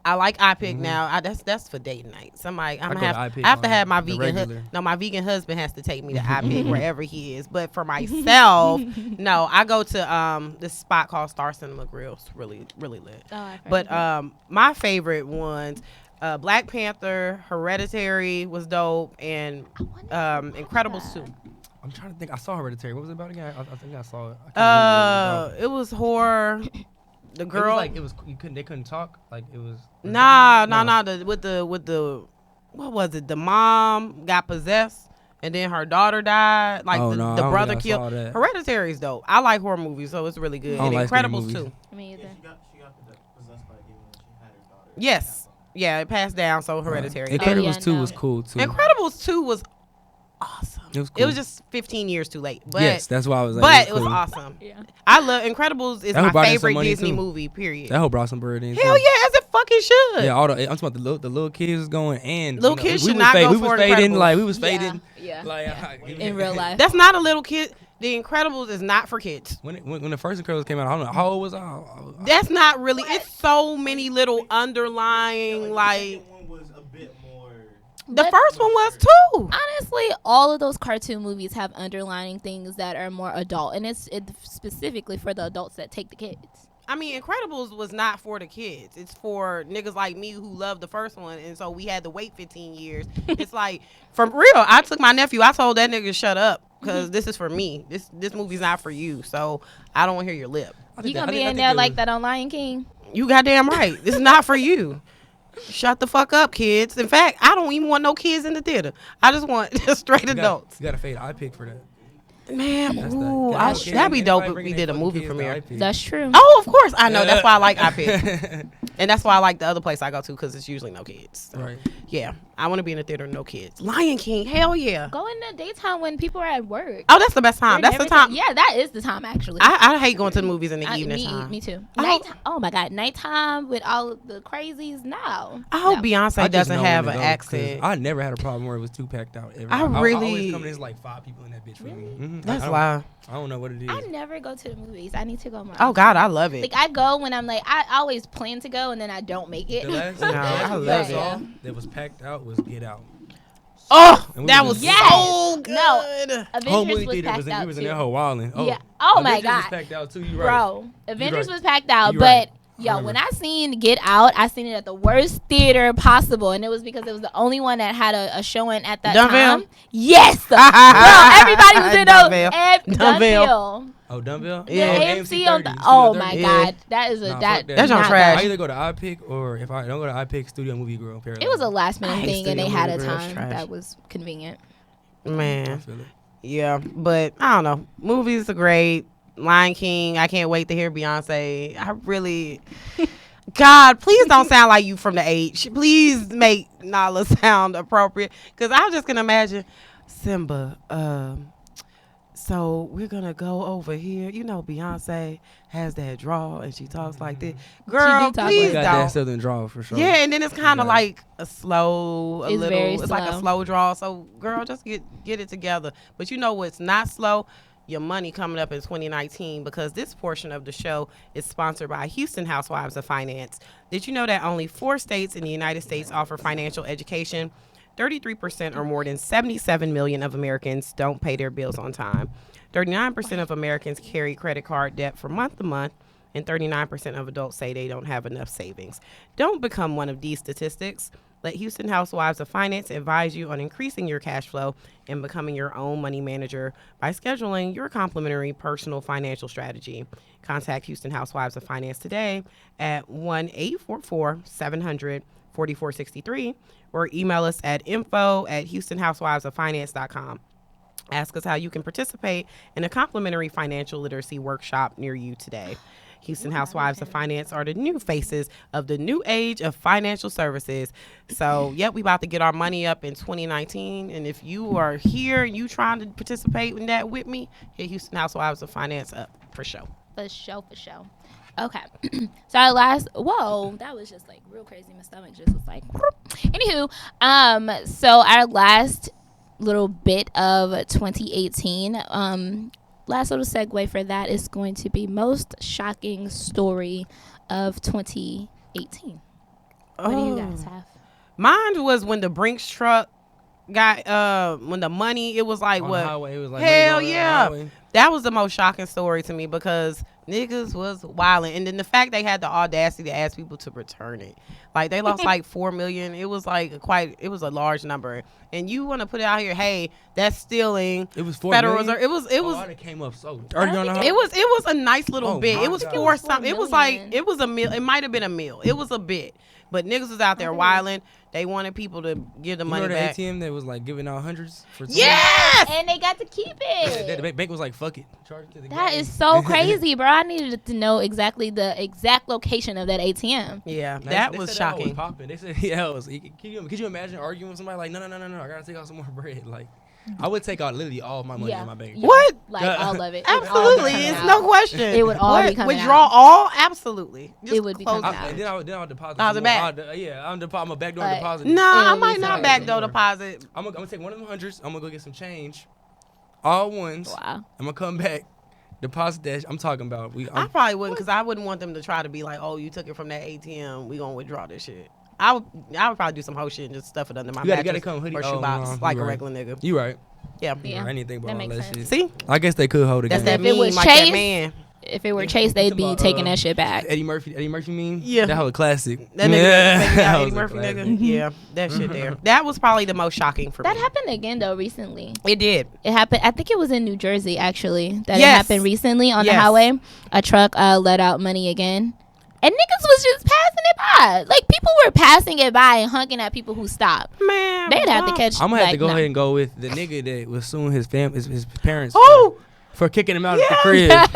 I like iPick now. That's for date night. Somebody I'm go gonna to have. iPick I have to on have my the vegan. regular. No, my vegan husband has to take me to iPick wherever he is. But for myself, no, I go to this spot called Star Cinema Grill. It's really lit. Oh, I've heard But of it. my favorite ones, Black Panther, Hereditary was dope, and I wonder if I watched Incredibles that. 2. I'm trying to think. I saw Hereditary. What was it about again? I think I saw it. I can't remember what it was about. It was horror. The girl. It was like it was. They couldn't talk. Like it was. Nah. With the what was it? The mom got possessed, and then her daughter died. Like Oh, the, no, I the don't brother think I killed. saw that. Hereditary is dope. I like horror movies, so it's really good. I don't And like scary Incredibles movies. too. Me either. She got possessed by a demon when she had her daughter. Yes. Yeah, it passed down. So Hereditary. Incredibles yeah, 2 no. was cool too. Incredibles 2 was awesome. It was It was cool. just 15 years too late. But yes, that's why I was like. but it was cool. awesome. Yeah. I love Incredibles is That who my brought in some favorite money, Disney too. movie. Period. That whole brought some bird in. Hell too. yeah, as it fucking should. Yeah, all the, I'm talking about the little kids was going and Little kids should was not go we for was fading Incredibles. like we was Yeah. fading Yeah. like In real life. That's not a little kid. The Incredibles is not for kids. when the first Incredibles came out. I don't know how old was I. That's not really. It's so many little underlying The like. second one was a bit more. The But first one was too. honestly, all of those cartoon movies have underlining things that are more adult, and it's specifically for the adults that take the kids. I mean, Incredibles was not for the kids. It's for niggas like me who loved the first one, and so we had to wait 15 years. It's like, for real, I took my nephew. I told that nigga to shut up because this is for me. This movie's not for you, so I don't want to hear your lip. You gonna be in there like that on Lion King? You goddamn right. This is not for you. Shut the fuck up, kids. In fact, I don't even want no kids in the theater. I just want straight adults. You got to fade iPick for that. Man, That's ooh, that. that'd be dope if Everybody we bringing did a their movie fucking kids to premiere. iPick. That's true. Oh, of course. I know. That's why I like iPick. And that's why I like the other place I go to because it's usually no kids. So, Right. yeah, I want to be in the theater with no kids. Lion King, hell yeah. Go in the daytime when people are at work. Oh, that's the best time. That's the time. Yeah, that is the time actually. I hate going to the movies in the evening me, time. me too. Oh. Nighttime. Oh my god, nighttime with all of the crazies. No. I hope No. Beyonce I just doesn't know have when an to go, 'cause accent. I never had a problem where it was too packed out. Ever. I always really- come in, there's like 5 people in that bitch for me. Mhm. That's I don't- why. I don't know what it is. I never go to the movies. I need to go more. Oh, God, I love it. Like I go when I'm like I always plan to go and then I don't make it. The last, No, the last I movie love saw it. that was packed out was Get Out. Oh, And we that was was in- Yes. so good. No. Whole Avengers movie was theater packed was in, out we was in too. that whole wilding. Oh, Yeah. Oh my Avengers was god, packed out too. You right. bro. Avengers right. was packed out, You but right. yo, I when remember. I seen Get Out, I seen it at the worst theater possible, and it was because it was the only one that had a showing at that Dunville? time. Yes, bro. Everybody was in Dunville. those. Dunville. Dunville. Oh, Dumbbell? The Yeah. AMC on the. Studio Oh 30. my Yeah. god, that is a Nah, that. fuck that. That's on not trash. I good. either go to iPick or if I don't go to iPick, Studio Movie Grill. It was a last I minute hate thing, and they Studio had a Movie Grill. It's time trash. that was convenient. I Man. feel it. Yeah, but I don't know. Movies are great. Lion King. I can't wait to hear Beyonce. I really, God, please don't sound like you from the age. Please make Nala sound appropriate, because I just can imagine Simba. So we're gonna go over here. You know, Beyonce has that draw and she talks like this. Girl, do talk please like Got that don't. Southern draw for sure. Yeah, and then it's kind of Yeah. like a slow, It's very it's like a slow. slow draw. So, girl, just get it together. But you know what's not slow? Your money coming up in 2019, because this portion of the show is sponsored by Houston Housewives of Finance. Did you know that only 4 states in the United States offer financial education? 33% or more than 77 million of Americans don't pay their bills on time. 39% of Americans carry credit card debt from month to month, and 39% of adults say they don't have enough savings. Don't become one of these statistics. Let Houston Housewives of Finance advise you on increasing your cash flow and becoming your own money manager by scheduling your complimentary personal financial strategy. Contact Houston Housewives of Finance today at 1-844-700-4463 or email us at info@houstonhousewivesoffinance.com. Ask us how you can participate in a complimentary financial literacy workshop near you today. Houston Housewives of Finance are the new faces of the new age of financial services. So, yep, we about to get our money up in 2019. And if you are here and you trying to participate in that with me, hit Houston Housewives of Finance up for sure. For sure. Okay. So our last, whoa, that was just like real crazy. My stomach just was like, anywho, so our last little bit of 2018, last little segue for that is going to be most shocking story of 2018. What do you guys have? Mine was when the Brinks truck got, when the money, it was like, On the what? highway, it was like, Hell money going on the yeah. highway. That was the most shocking story to me because niggas was wilding. And then the fact they had the audacity to ask people to return it. Like, they lost like 4 million. It was like it was a large number. And you want to put it out here, hey, that's stealing. It was 4 Federal million? Reserve. It was It came up so dirty on the think highway. it was a nice little Oh bit. my It was God. for It was something. It 4 was like million. it was a meal. It might have been a meal. It was a bit. But niggas was out there wilding. They wanted people to give the You money know the back. ATM that was like giving out hundreds for Yes! And they got to keep it. The bank was like, fuck it. Charge it to the That gang. is so crazy, bro. I needed to know exactly the exact location of that ATM. Yeah, They that said was hoe was shocking. popping. They said, yeah, it was, could you imagine arguing with somebody like, no, I gotta take out some more bread. Like, I would take out literally all my money in my bank. Yeah. What? Like Yeah. all of it. It would all Absolutely, be coming it's out. no question. It would all be What? coming Withdraw out. all? Absolutely. Just It would be close coming it. out. And then I would deposit. Deposit some back. more. I'm a backdoor But- deposit. No, I It'll might be not fine. backdoor deposit. I'm gonna take one of them hundreds. I'm gonna go get some change, all ones. Wow. I'm gonna come back, deposit that. I'm talking about I probably wouldn't, because I wouldn't want them to try to be like, oh, you took it from that ATM. We gonna withdraw this shit. I would probably do some whole shit and just stuff it under my You gotta mattress come hoodie- or oh, shoebox no, like you a right. regular nigga. You right. Yeah. Yeah. I didn't think That about all makes that sense. shit. See, I guess they could hold it that's down. that If it meme was like that Chase, man. If it were Chase, they'd be taking that shit back. Eddie Murphy meme? Yeah. That whole classic. That nigga that that was Eddie a Murphy classic. nigga. Yeah, that shit there. That was probably the most shocking for That me. happened again though recently. It did. It happened. I think it was in New Jersey actually. That it Yes. happened recently on the Yes. highway. A truck let out money again, and niggas was just passing it by. Like people were passing it by and honking at people who stopped. Man, They'd have to wow. catch. I'm gonna have to like, go no. ahead and go with the nigga that was suing his his parents Oh, for kicking him out of the Yeah. crib.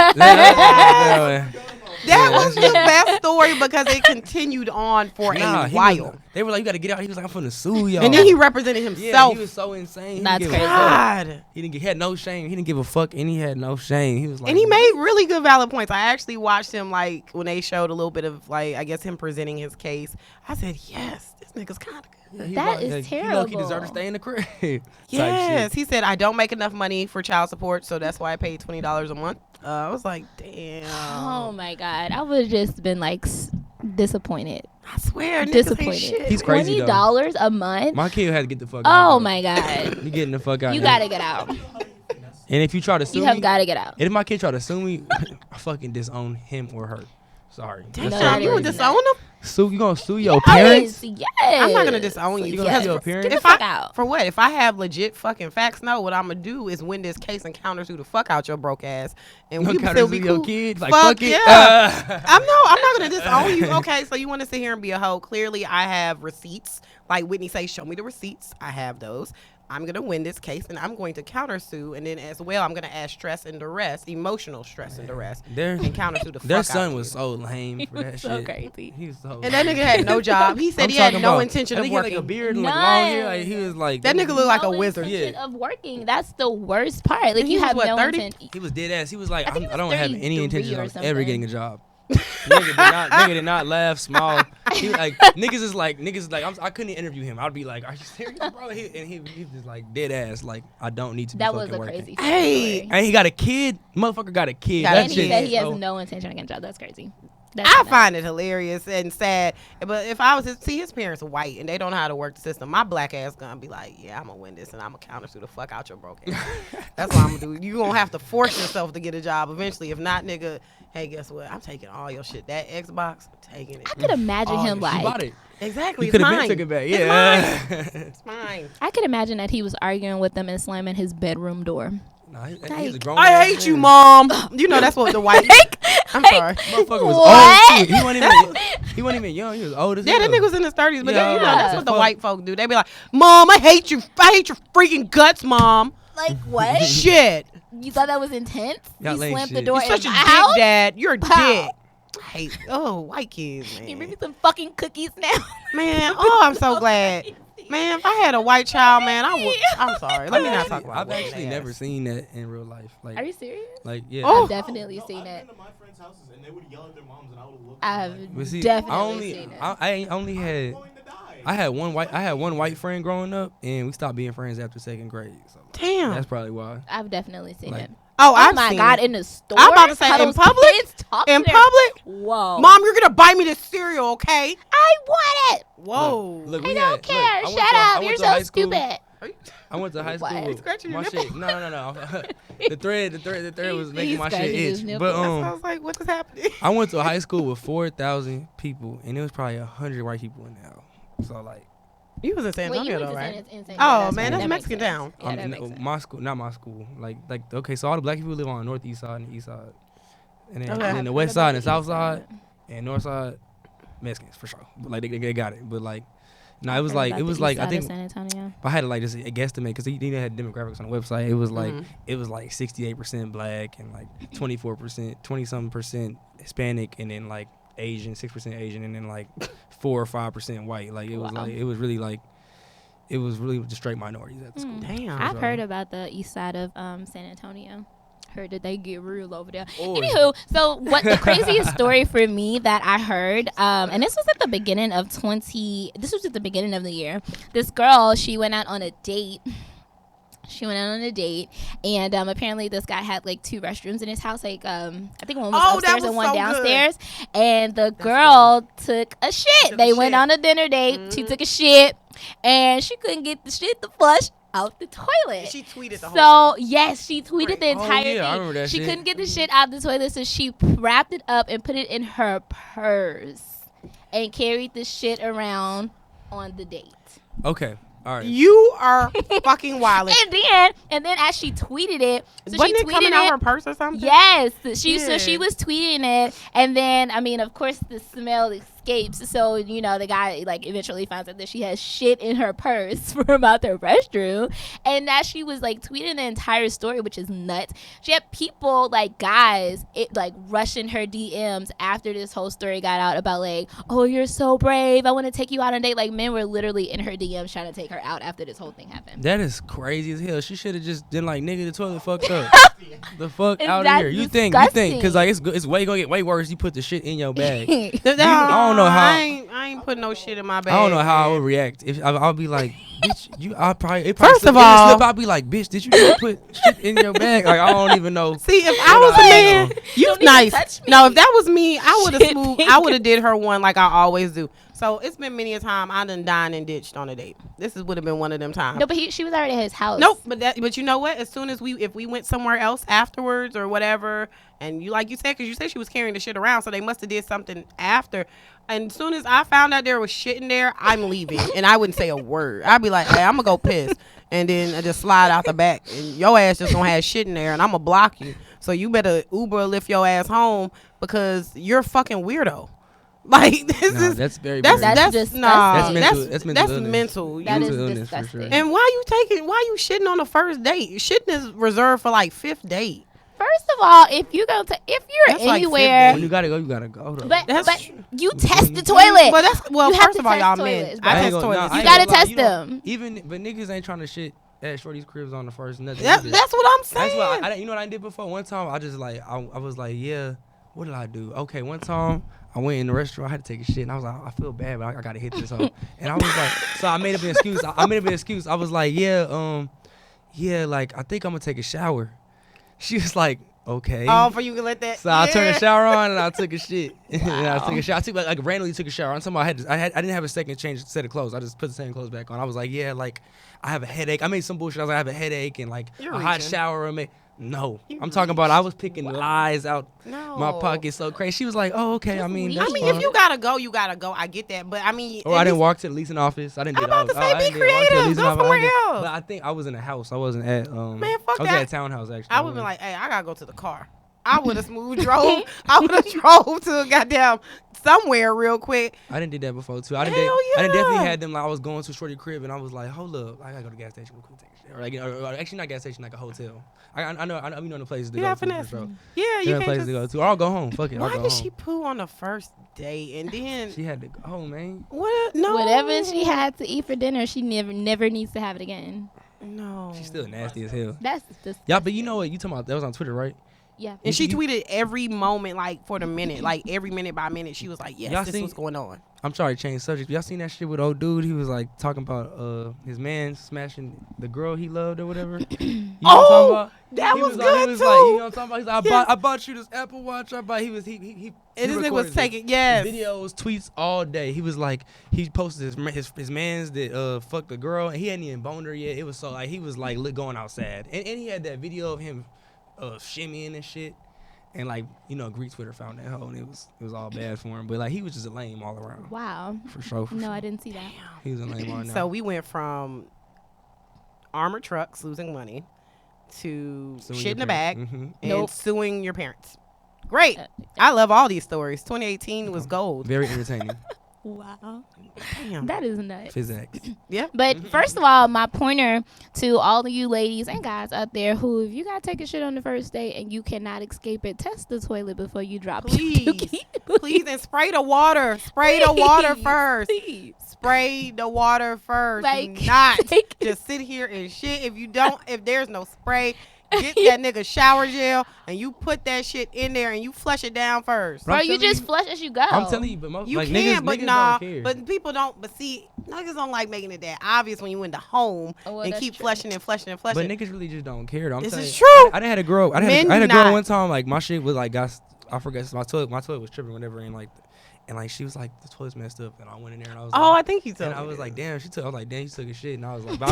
that was the best story because it continued on for a while. They were like, "You gotta get out." He was like, "I'm finna sue y'all." And then he represented yeah, himself. he was so insane. He That's didn't give a crazy. fuck. God. He had no shame. He didn't give a fuck, and he had no shame. He was like, And he made really good valid points. I actually watched him like when they showed a little bit of like I guess him presenting his case. I said, yes, this nigga's kind of good. Yeah, he That was- is like, He terrible. deserved to stay in the crib. type Yes, shit. he said I don't make enough money for child support, so that's why I paid $20 a month. I was like, damn. Oh my god, I would have just been like disappointed. I swear, niggas Disappointed. ain't shit. He's crazy, though. $20 a month. My kid had to get the fuck out. Oh my god, You getting the fuck out. you now. gotta get out. And if you try to sue You have me, got to get out. if my kid try to sue me, I fucking disown him or her. Sorry. Damn, That's that you is would not- disown him? Sue? You gonna sue your parents? Yes, yes. I'm not gonna disown you. You gonna Yes. sue your parents? Get the If fuck I, out. For what? If I have legit fucking facts, no. What I'm gonna do is win this case and counter sue the fuck out your broke ass, and You we gonna can counter still sue be your cool. kid? Like, Fuck fuck it. yeah. I'm not gonna disown you. Okay, so you want to sit here and be a hoe? Clearly, I have receipts. Like Whitney says, show me the receipts. I have those. I'm gonna win this case, and I'm going to counter sue, and then as well, I'm gonna add stress and duress, emotional stress and duress, and counter sue the fuck Their out son of was you. so lame for that so shit. crazy. He was so. And that nigga had no job. He said I'm he had talking no about- intention that of nigga had, working. like a beard and like long hair. None. Like he was like That nigga looked like a No wizard. intention Yeah. of working. That's the worst part. Like And he you was, have what, no 30? intent. He was dead ass. He was like, I think he I don't was have any 33 intention or of ever something. getting a job. nigga did not laugh, smile. He like niggas is like I couldn't even interview him. I'd be like, are you serious, bro? He was just like dead ass. Like I don't need to. That be was fucking a working. crazy. Hey, story. And he got a kid. Motherfucker got a kid. Got a That And he shit. said he has so- no intention of getting a job. That's crazy. That's I nuts. find it hilarious and sad. But if I was to see his parents are white and they don't know how to work the system, my black ass gonna be like, yeah, I'm gonna win this and I'm gonna counter sue the fuck out your broke ass. That's what I'm gonna do. You gonna have to force yourself to get a job eventually. If not, nigga, hey, guess what? I'm taking all your shit. That Xbox, I'm taking it. I could imagine him She bought like. it. Exactly. You It's could have been mine. took it back. It's Yeah. It's mine. I could imagine that he was arguing with them and slamming his bedroom door. Nah, he's a Like, grown I ass hate you, man. mom. You know that's what the white. I'm sorry. Motherfucker was What? old too. He wasn't even young. He was old as Yeah, that hell. nigga was in his 30s, but Yeah. you know that's Yeah. what the white folk do. They be like, "Mom, I hate you. I hate your freaking guts, mom." Like what? Shit, You thought that was intense? Y'all He ain't slammed the shit. door you're in such a my dick, house. dad. You're a Wow. dick. I hate white kids, Can you bring man. me some fucking cookies now? Man, oh, I'm so glad. Man, if I had a white child, man, I would. I'm sorry. Let me not talk about. I've white actually ass. never seen that in real life. Like, Are you serious? like yeah. Oh. I've definitely No, seen I've it. been to my friends' houses and they would yell at their moms and I would look. I've But see, definitely seen it. I only had going to die. I had one white friend growing up, and we stopped being friends after second grade. So Damn. that's probably why. I've definitely seen Like- it. Oh, Oh I've my seen god! it. In the store. I'm about to say, How in those public? kids talk In to their- public, Whoa. Mom, you're gonna buy me this cereal, okay? I want it. Whoa. Look, I we don't had- look, care. I went Shut to- I up. went You're to so high school- stupid. I went to high school. What? with Scratching your my nipple? shit. No. the thread was making He's my shit scratching his itch. nipple. But That's why I was like, what is happening? I went to a high school with 4,000 people, and it was probably 100 white people in there. So like, You was in San Wait, you Antonio, went though, to right? San Antonio. Oh, That's man, right. that's That makes Mexican sense. town. Yeah, that makes sense. my school, not my school. Like okay, so all the black people live on the northeast side and the east side, and then, Okay. and then the I've west heard about side and the south east side. side and north side, Mexicans for sure. But like they got it. But like, no, it was Heard like about it the was east like side I of think San Antonio. I had to like just guesstimate because he had demographics on the website. It was like Mhm. it was like 68% black and like 24%, 20-something% Hispanic, and then like Asian, 6% Asian, and then like 4 or 5% white. Like it was Wow. like it was really just straight minorities at the school. Damn. I've So- heard about the east side of San Antonio. Heard that they get real over there. Oh. Anywho, so what the craziest story for me that I heard, and this was at the beginning of this was at the beginning of the year. This girl, she went out on a date She went out on a date, and apparently this guy had like 2 restrooms in his house. Like I think one was Oh, that upstairs was and one so downstairs. And the girl took a shit. Took They a went shit. on a dinner date. She took a shit, and she couldn't get the shit to flush out the toilet. She tweeted the whole So thing. yes, she tweeted the Oh, entire yeah, I thing. remember that She shit. couldn't get the shit out the toilet, so she wrapped it up and put it in her purse and carried the shit around on the date. Okay. All right. You are fucking wild. And then as she tweeted it, so Wasn't she it tweeted coming it. out her purse or something? Yes, so Yeah. she was tweeting it, and then I mean, of course, the smell escapes. So the guy like eventually finds out that she has shit in her purse from out the restroom, and as she was like tweeting the entire story, which is nuts. She had people like guys rushing her DMs after this whole story got out about like, oh, you're so brave. I want to take you out on a date. Like men were literally in her DMs trying to take her out after this whole thing happened. That is crazy as hell. She should have just been like, nigga, the toilet fucked up. The fuck And out of that's here. You think, because like it's way gonna get way worse. You put the shit in your bag. I don't know how- I ain't putting no shit in my bag. I don't know how I would react if I'll be like, bitch, it probably First slip, of all- slip, I'll be like, bitch, did you just put shit in your bag? Like I don't even know. See, if I was a man, you Don't even nice. touch me. No, if that was me, I would have Shit smooth. pink. I would have did her one like I always do. So it's been many a time I done dined and ditched on a date. This would have been one of them times. No, but she was already at his house. Nope, but you know what? As soon as if we went somewhere else afterwards or whatever, and you like you said, because you said she was carrying the shit around, so they must have did something after. And as soon as I found out there was shit in there, I'm leaving, and I wouldn't say a word. I'd be like, hey, I'm gonna go piss, and then I just slide out the back, and your ass just gonna have shit in there, and I'm gonna block you. So you better Uber or lift your ass home because you're a fucking weirdo. Like this Nah, is that's very That's very- disgusting. nah, That's mental illness. mental. That mental is illness for disgusting. sure. And why you shitting on the first date? Shitting is reserved for like 5th date. First of all, if you're That's like anywhere, When you gotta go, you gotta go. Though. but That's you test the toilet. Well, You have first to of all, test y'all toilets, men. bro. I I ain't test gonna- toilets. nah, I You ain't gotta gonna lie, test you don't- them. Even but niggas ain't trying to shit at Shorty's cribs on the first nothing. That's either. what I'm saying. That's why you know what I did before. One time I just like I was like, yeah, what did I do? Okay, one time I went in the restaurant, I had to take a shit, and I was like, I feel bad, but I gotta hit this hoe. And I was like, so I made up an excuse. I was like, yeah, like I think I'm gonna take a shower. She was like, okay. Oh, for you can let that. So I turned the Yeah. shower on and I took a shit. And I took a shower. I took like randomly took a shower. I'm talking about I didn't have a second change set of clothes. I just put the same clothes back on. I was like, yeah, like I have a headache. I made some bullshit. I was like, I have a headache and like You're a hot reaching. shower. No, I'm talking about I was picking lies out No. my pocket so crazy. She was like, oh okay. I mean, that's I mean, fine. if you gotta go, you gotta go. I get that, but I mean, Or I didn't walk to the leasing office. I didn't do I'm about that. to say, I be didn't walk to the creative. leasing Go office. I somewhere didn't- else. But I think I was in a house. I wasn't at Man, fuck I was that. at a townhouse actually. I would have been like, hey, I gotta go to the car. I would have smooth drove. I would have drove to a goddamn somewhere real quick. I didn't do that before too. I didn't. Hell I didn't definitely yeah. had them like I was going to Shorty crib and I was like, hold up, I gotta go to the gas station real quick, take a shit. Or like, or actually not gas station, like a hotel. I know the places to You go got to. For finesse. sure. Yeah, You you know can't places just. to go to. Or I'll go home. Fuck it. I'll Why go did home. she poo on the first date and then She had to go home, man. what? No, Whatever she had to eat for dinner, she never needs to have it again. No, She's still nasty as hell. That's just Yeah, but you know what? You talking about that was on Twitter, right? yeah. And she You- tweeted every moment, like for the minute, like every minute by minute. She was like, "Yes, Y'all this is seen- what's going on." I'm sorry to change subject. Y'all seen that shit with old dude? He was like talking about his man smashing the girl he loved or whatever. You know what I'm talking about? that He was like, good he was too. like, you know what I'm talking about? He's like, Yes. I bought you this Apple Watch. He And this nigga recorded was this. taking yes. Videos, tweets all day. He was like, he posted his man's that fucked the girl, and he hadn't even boned her yet. It was so like he was like going outside, and he had that video of him shimmying and shit, and like Greek Twitter found that hoe, and it was all bad for him. But like he was just a lame all around, Wow. for sure. No, I didn't see that. He was a lame all around. So we went from armored trucks losing money to Suing shit your in the parents. bag Mhm. and Nope. suing your parents. Great. Uh, I love all these stories. 2018 was gold. Very entertaining. Wow. Damn. That is nuts. Physics. Yeah. But first of all, my pointer to all of you ladies and guys out there who, if you gotta take a shit on the first date and you cannot escape it, test the toilet before you drop Please. Please, and spray the water. Spray the water first. Please. Spray the water first. Like, Do not like- just sit here and shit. If there's no spray, get that nigga shower gel and you put that shit in there and you flush it down first. Bro, I'm you telling just you- flush as you go. I'm telling you, but most You like can, niggas, but niggas nah. don't care. But people don't. But see, niggas don't like making it that obvious when you in the home Oh, well, and that's keep true. flushing and flushing and But flushing. niggas really just don't care. Though. I'm This telling is you. true. I done had a girl. I Men had a do girl not. one time. Like my shit was like I forgot my toilet was tripping whatever, and like she was like the toilet's messed up, and I went in there and I was Oh, I like, think you told and I me was this. like, damn, I was like, damn, you took a shit, and I was like, but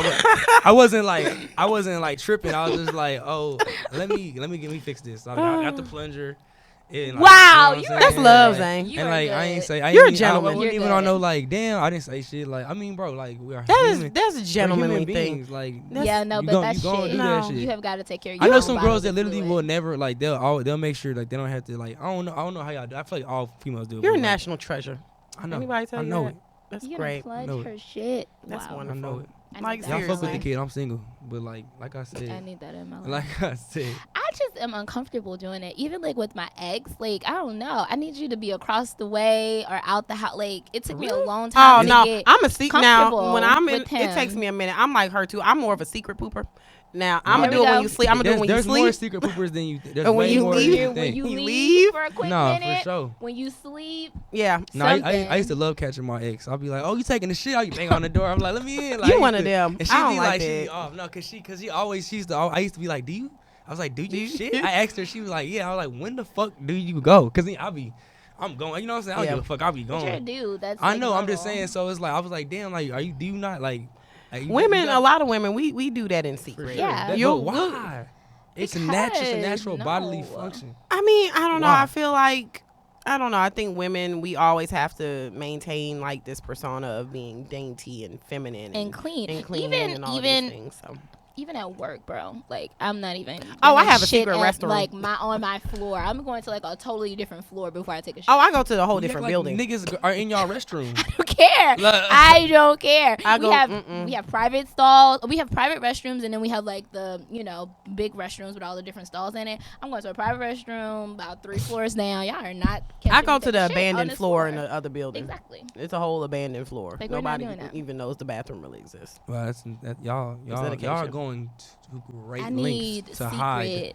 I wasn't like tripping. I was just like, oh, let me fix this. So I got the plunger. And, like, Wow, you know what I'm you are That's saying? love, Like, Zane. You and are like I good. ain't say You're a I gentleman. wasn't You're even on good. no like damn. I didn't say shit. Like I mean, bro, like we are That's human. a We're gentlemanly human thing. beings. Like That's- Yeah, no, you but gon- that's you gon' shit. do that shit. You have got to take care of your I know own some girls bodily that literally fluid. will never like they'll make sure like they don't have to like I don't know how y'all do. I feel like all females do. it, You're a but, like, national treasure. I know. Anybody tell I you know that? it. That's You great. gonna know plug it. her shit. That's Wow. wonderful. I know it. I Like, need Y'all that. fuck with the Seriously. kid. I'm single, but like I I said, need that in my life. like I said, I just am uncomfortable doing it. Even like with my ex, like I don't know. I need you to be across the way or out the house. Like it took me a long Oh time to no, get I'm a secret now. comfortable When I'm in, with it takes him. me a minute. I'm like her too. I'm more of a secret pooper. Now I'm There gonna we do it when go. you sleep. I'm gonna do it when you there's more sleep. secret poopers than you. There's And when way you more leave- than you when think. you You leave, leave? for a quick Nah, minute, for sure. when you sleep, Yeah, No, I something. used to love catching my ex. I'll be like, "Oh, you taking the shit?" I'll bang on the door. I'm like, "Let me in." Like, You I used one of to- them. And she I don't be like she be that. off. No, cause she used to. I used to be like, "Do you?" I was like, "Do you shit?" I asked her. She was like, "Yeah." I was like, "When the fuck do you go?" Cause then I'm going. You know what I'm saying? I don't Yeah. give a fuck. I'll be but you're a going. dude. That's I like, know. I'm just normal. saying. So it's like I was like, "Damn, like, do you not like?" you women. got- A lot of women. We do that in For secret. sure. Yeah. But You'll- why? It's a natural Because, bodily no. function. I mean, I don't know. Why? I feel like I don't know. I think women we always have to maintain like this persona of being dainty and feminine and clean. and clean even and all even these things. So. even at work, bro. Like I'm not even. Oh, I doing have a shit secret at, restroom. Like on my floor. I'm going to like a totally different floor before I take a shit. Oh, I go to the whole You act different like building. Niggas are in y'all restroom. I don't care. Like- I don't care. I go, we have mm-mm. we have private stalls. We have private restrooms, and then we have like the big restrooms with all the different stalls in it. I'm going to a private restroom about 3 floors down. Y'all are not. I catching go me to taking the shit on abandoned this floor in the other building. Exactly. It's a whole abandoned floor. Like, we're not Nobody doing that. even knows the bathroom really exists. Well, y'all are dedication. going to great I lengths need to secret. hide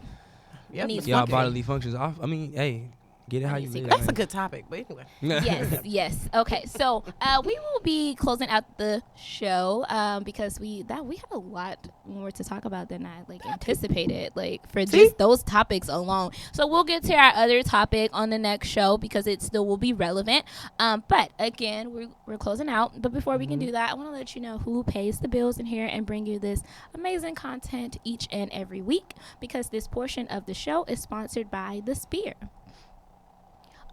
Yep, need it's y'all fucking- bodily functions. I mean, hey, get it I how need you secret. live. That's a man. good topic, but anyway. Yes, yes. Okay, so we will be closing out the show because we have a lot more to talk about than I anticipated. For See? just those topics alone. So we'll get to our other topic on the next show because it still will be relevant. But again, we're closing out. But before we can do that, I want to let you know who pays the bills in here and bring you this amazing content each and every week because this portion of the show is sponsored by The Spear.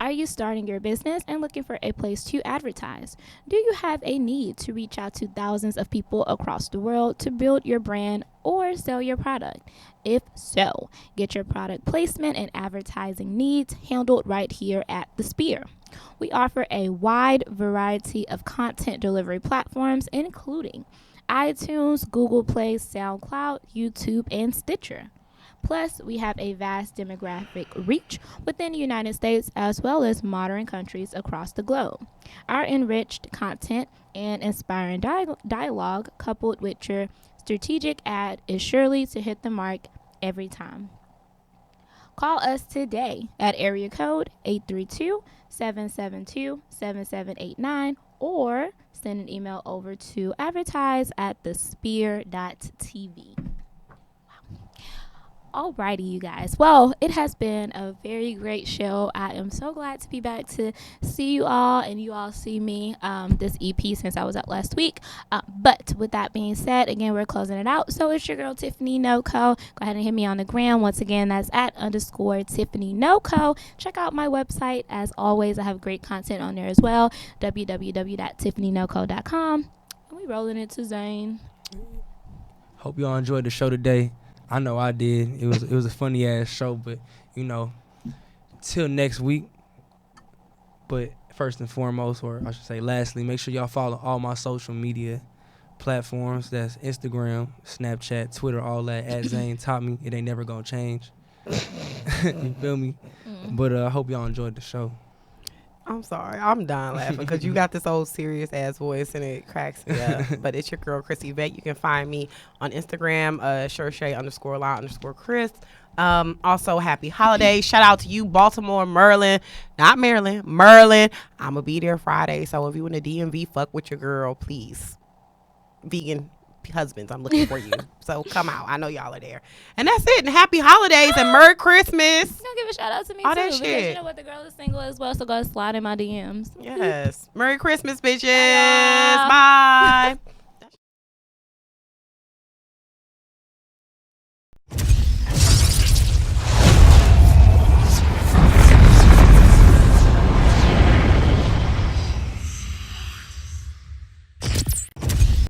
Are you starting your business and looking for a place to advertise? Do you have a need to reach out to thousands of people across the world to build your brand or sell your product? If so, get your product placement and advertising needs handled right here at The Spear. We offer a wide variety of content delivery platforms, including iTunes, Google Play, SoundCloud, YouTube, and Stitcher. Plus, we have a vast demographic reach within the United States as well as modern countries across the globe. Our enriched content and inspiring dialogue coupled with your strategic ad is surely to hit the mark every time. Call us today at area code 832-772-7789 or send an email over to advertise@thespear.tv. Alrighty, you guys. Well, it has been a very great show. I am so glad to be back to see you all and you all see me this EP since I was out last week. But with that being said, again, we're closing it out. So it's your girl, Tiffany NoCo. Go ahead and hit me on the gram. Once again, that's @_Tiffany NoCo. Check out my website. As always, I have great content on there as well. www.tiffanynoco.com. And we rolling into Zane. Hope y'all enjoyed the show today. I know I did. It was a funny ass show, but till next week. But first and foremost, or I should say lastly, make sure y'all follow all my social media platforms. That's Instagram, Snapchat, Twitter, all that @Zane Taught Me. It ain't never gonna change. You feel me? But I hope y'all enjoyed the show. I'm sorry. I'm done laughing because you got this old serious ass voice and it cracks me up. But it's your girl, Chrissy Vet. You can find me on Instagram, Shershay_lie_Chris. Also, happy holidays. Shout out to you, Baltimore, Merlin. Not Maryland, Merlin. I'm going to be there Friday. So if you in the DMV, fuck with your girl, please. Vegan husbands, I'm looking for you. So come out. I know y'all are there. And that's it. And happy holidays and Merry Christmas. Gonna give a shout out to me All too. that Because shit. you know what, the girl is single as well, so go slide in my DMs. Yes. Merry Christmas, bitches. Bye, y'all. Bye.